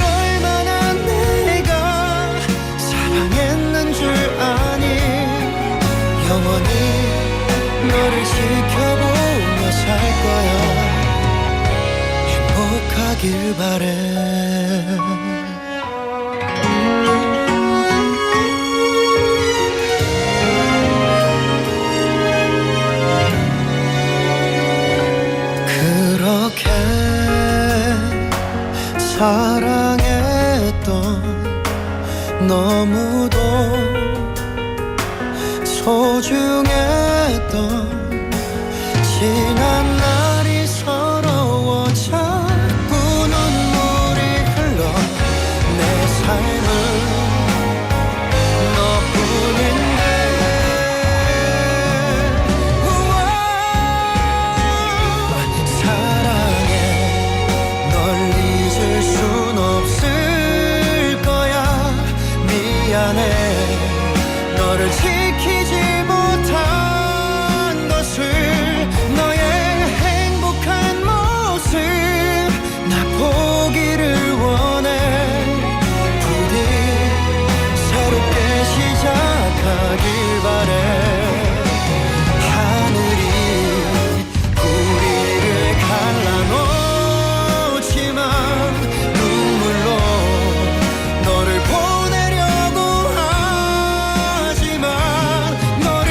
얼마나 내가 사랑했는 줄 아니 영원히 너를 지켜보며 살 거야 행복하길 바래 그렇게 사랑했던 너무도 소중했던 지난 날이 서러워 자꾸 눈물이 흘러 내 삶은 너뿐인데 사랑해 널 잊을 순 없을 거야 미안해 너를 지키지 못한 것을 너의 행복한 모습 나 보기를 원해 부디 새롭게 시작하길 바래 하늘이 우리를 갈라놓지만 눈물로 너를 보내려고 하지만 너를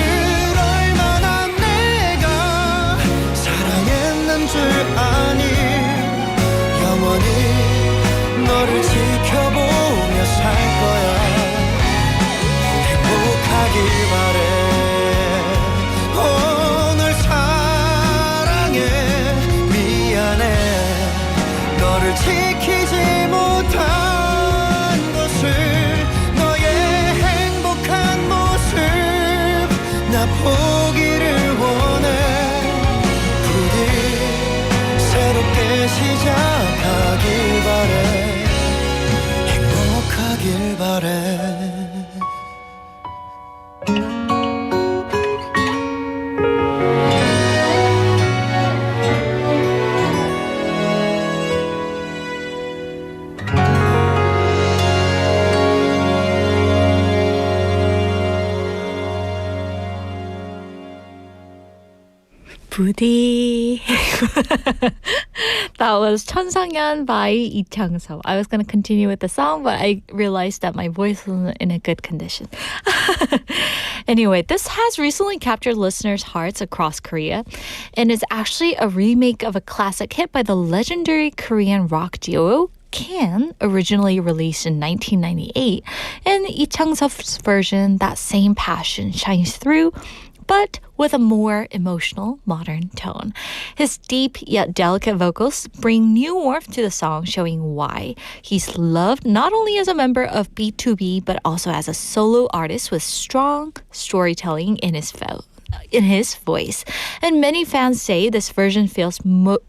얼마나 내가 사랑했는 줄 아니 영원히 너를 지켜보며 살 거야 행복하길 바래 널 사랑해 미안해 너를 지키지 못한 것을 너의 행복한 모습 나 보기를 원해 부디 새롭게 시작하길 바래 행복하길 바래 부디. That was 천상연 by 이창섭. I was going to continue with the song, but I realized that my voice wasn't in a good condition. Anyway, this has recently captured listeners' hearts across Korea and is actually a remake of a classic hit by the legendary Korean rock duo Can, originally released in 1998. In Lee Chang-seop's version, that same passion shines through, but with a more emotional, modern tone. His deep yet delicate vocals bring new warmth to the song, showing why he's loved not only as a member of B2B, but also as a solo artist with strong storytelling in his voice. And many fans say this version feels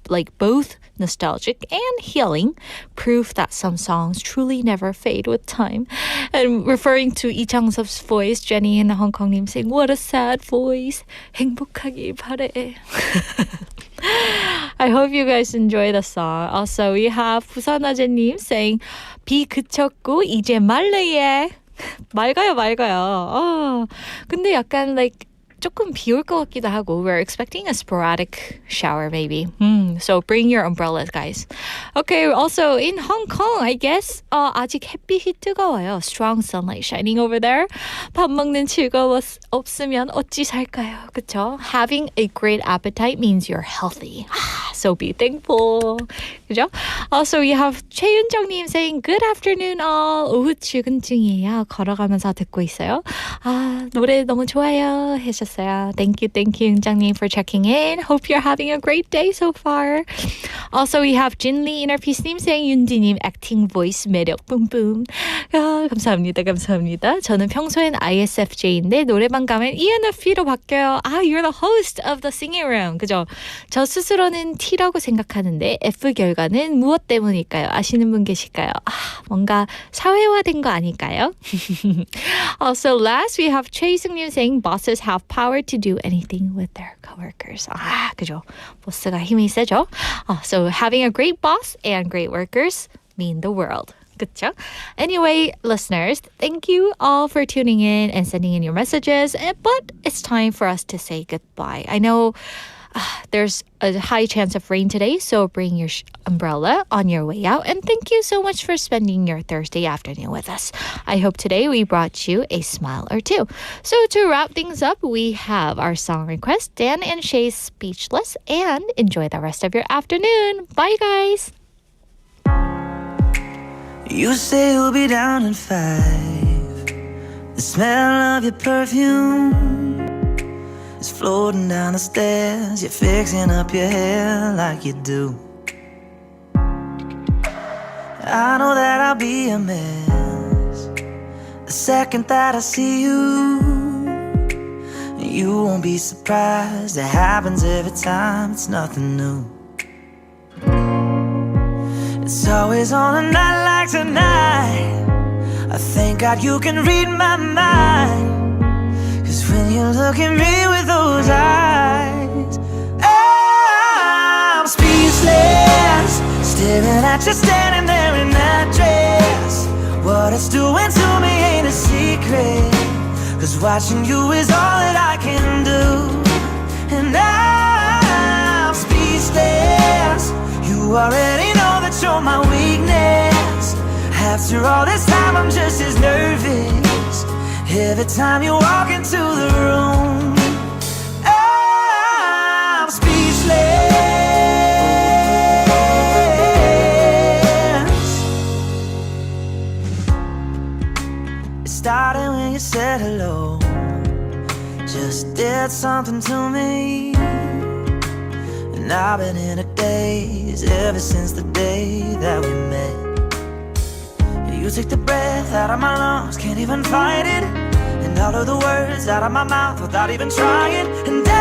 like both nostalgic, and healing, proof that some songs truly never fade with time. And referring to Lee Chang-seop's voice, Jenny in the Hong Kong name saying, what a sad voice. 행복하길 바래. I hope you guys enjoy the song. Also, we have 부산아재님 saying, 비 그쳤고 이제 말래예. 맑아요. 근데 약간 like 조금 비 올 것 같기도 하고 we're expecting a sporadic shower maybe. So bring your umbrellas, guys. Okay, also in Hong Kong, I guess 아직 햇빛이 뜨거워요. Strong sunlight shining over there. 밥 먹는 즐거움 없으면 어찌 살까요? 그쵸? Having a great appetite means you're healthy. So be thankful. 그죠? Also, we have 최윤정님 saying, Good afternoon all. 오후 출근 중이에요. 걸어가면서 듣고 있어요. 노래 너무 좋아요. 하셨어요. Thank you, 윤정님, for checking in. Hope you're having a great day so far. Also, we have Jinli Innerpeace님 saying, 윤지님 acting voice 매력 뿜뿜. 감사합니다. 저는 평소엔 ISFJ인데 노래방 가면 ENFP로 바뀌어요. You're the host of the singing room. 그죠? 저 스스로는 T라고 생각하는데 F 결과는 무엇 때문일까요? 아시는 분 계실까요? 뭔가 사회화된 거 아닐까요? Also, last we have 최희승님 saying, bosses have power to do anything with their coworkers. 그죠? 보스가 힘이 세죠? So having a great boss and great workers mean the world. 그쵸? Anyway, listeners, thank you all for tuning in and sending in your messages. But it's time for us to say goodbye. I know there's a high chance of rain today, so bring your umbrella on your way out. And thank you so much for spending your Thursday afternoon with us. I hope today we brought you a smile or two. So to wrap things up, we have our song request, Dan and Shay's Speechless, and enjoy the rest of your afternoon. Bye, guys. You say you'll be down in 5. The smell of your perfume is floating down the stairs. You're fixing up your hair like you do. I know that I'll be a mess the second that I see you. You won't be surprised. It happens every time. It's nothing new. It's always on a night like tonight. I thank God you can read my mind. 'Cause when you look at me with those eyes, I'm speechless, staring at you standing there in that dress. What it's doing to me ain't a secret, 'cause watching you is all that I can do. And I'm speechless. You already know that you're my weakness. After all this time I'm just as nervous every time you walk into the room. I'm speechless. It started when you said hello. Just did something to me. And I've been in a daze ever since the day that we met. You took the breath out of my lungs, can't even fight it. And all of the words out of my mouth without even trying. And I'm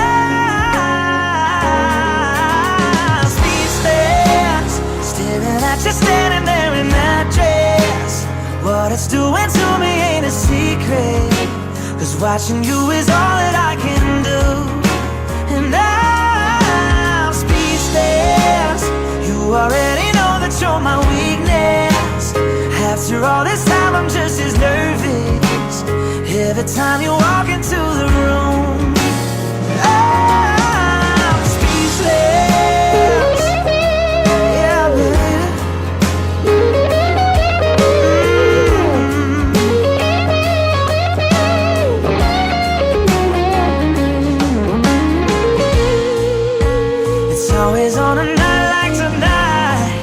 speechless, staring at you standing there in that dress. What it's doing to me ain't a secret, 'cause watching you is all that I can do. And I'm speechless. You already know that you're my weakness. After all this time I'm just as nervous every time you walk into the room. I'm speechless. Yeah, baby. It's always on a night like tonight.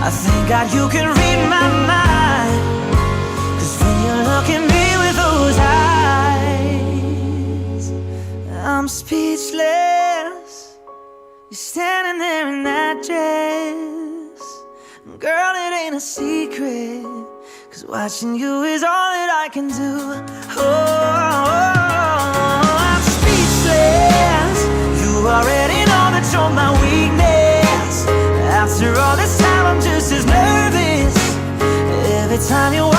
I thank God you can read my mind. Look at me with those eyes. I'm speechless. You're standing there in that dress. Girl, it ain't a secret, 'cause watching you is all that I can do. I'm speechless. You already know that you're my weakness. After all this time I'm just as nervous every time you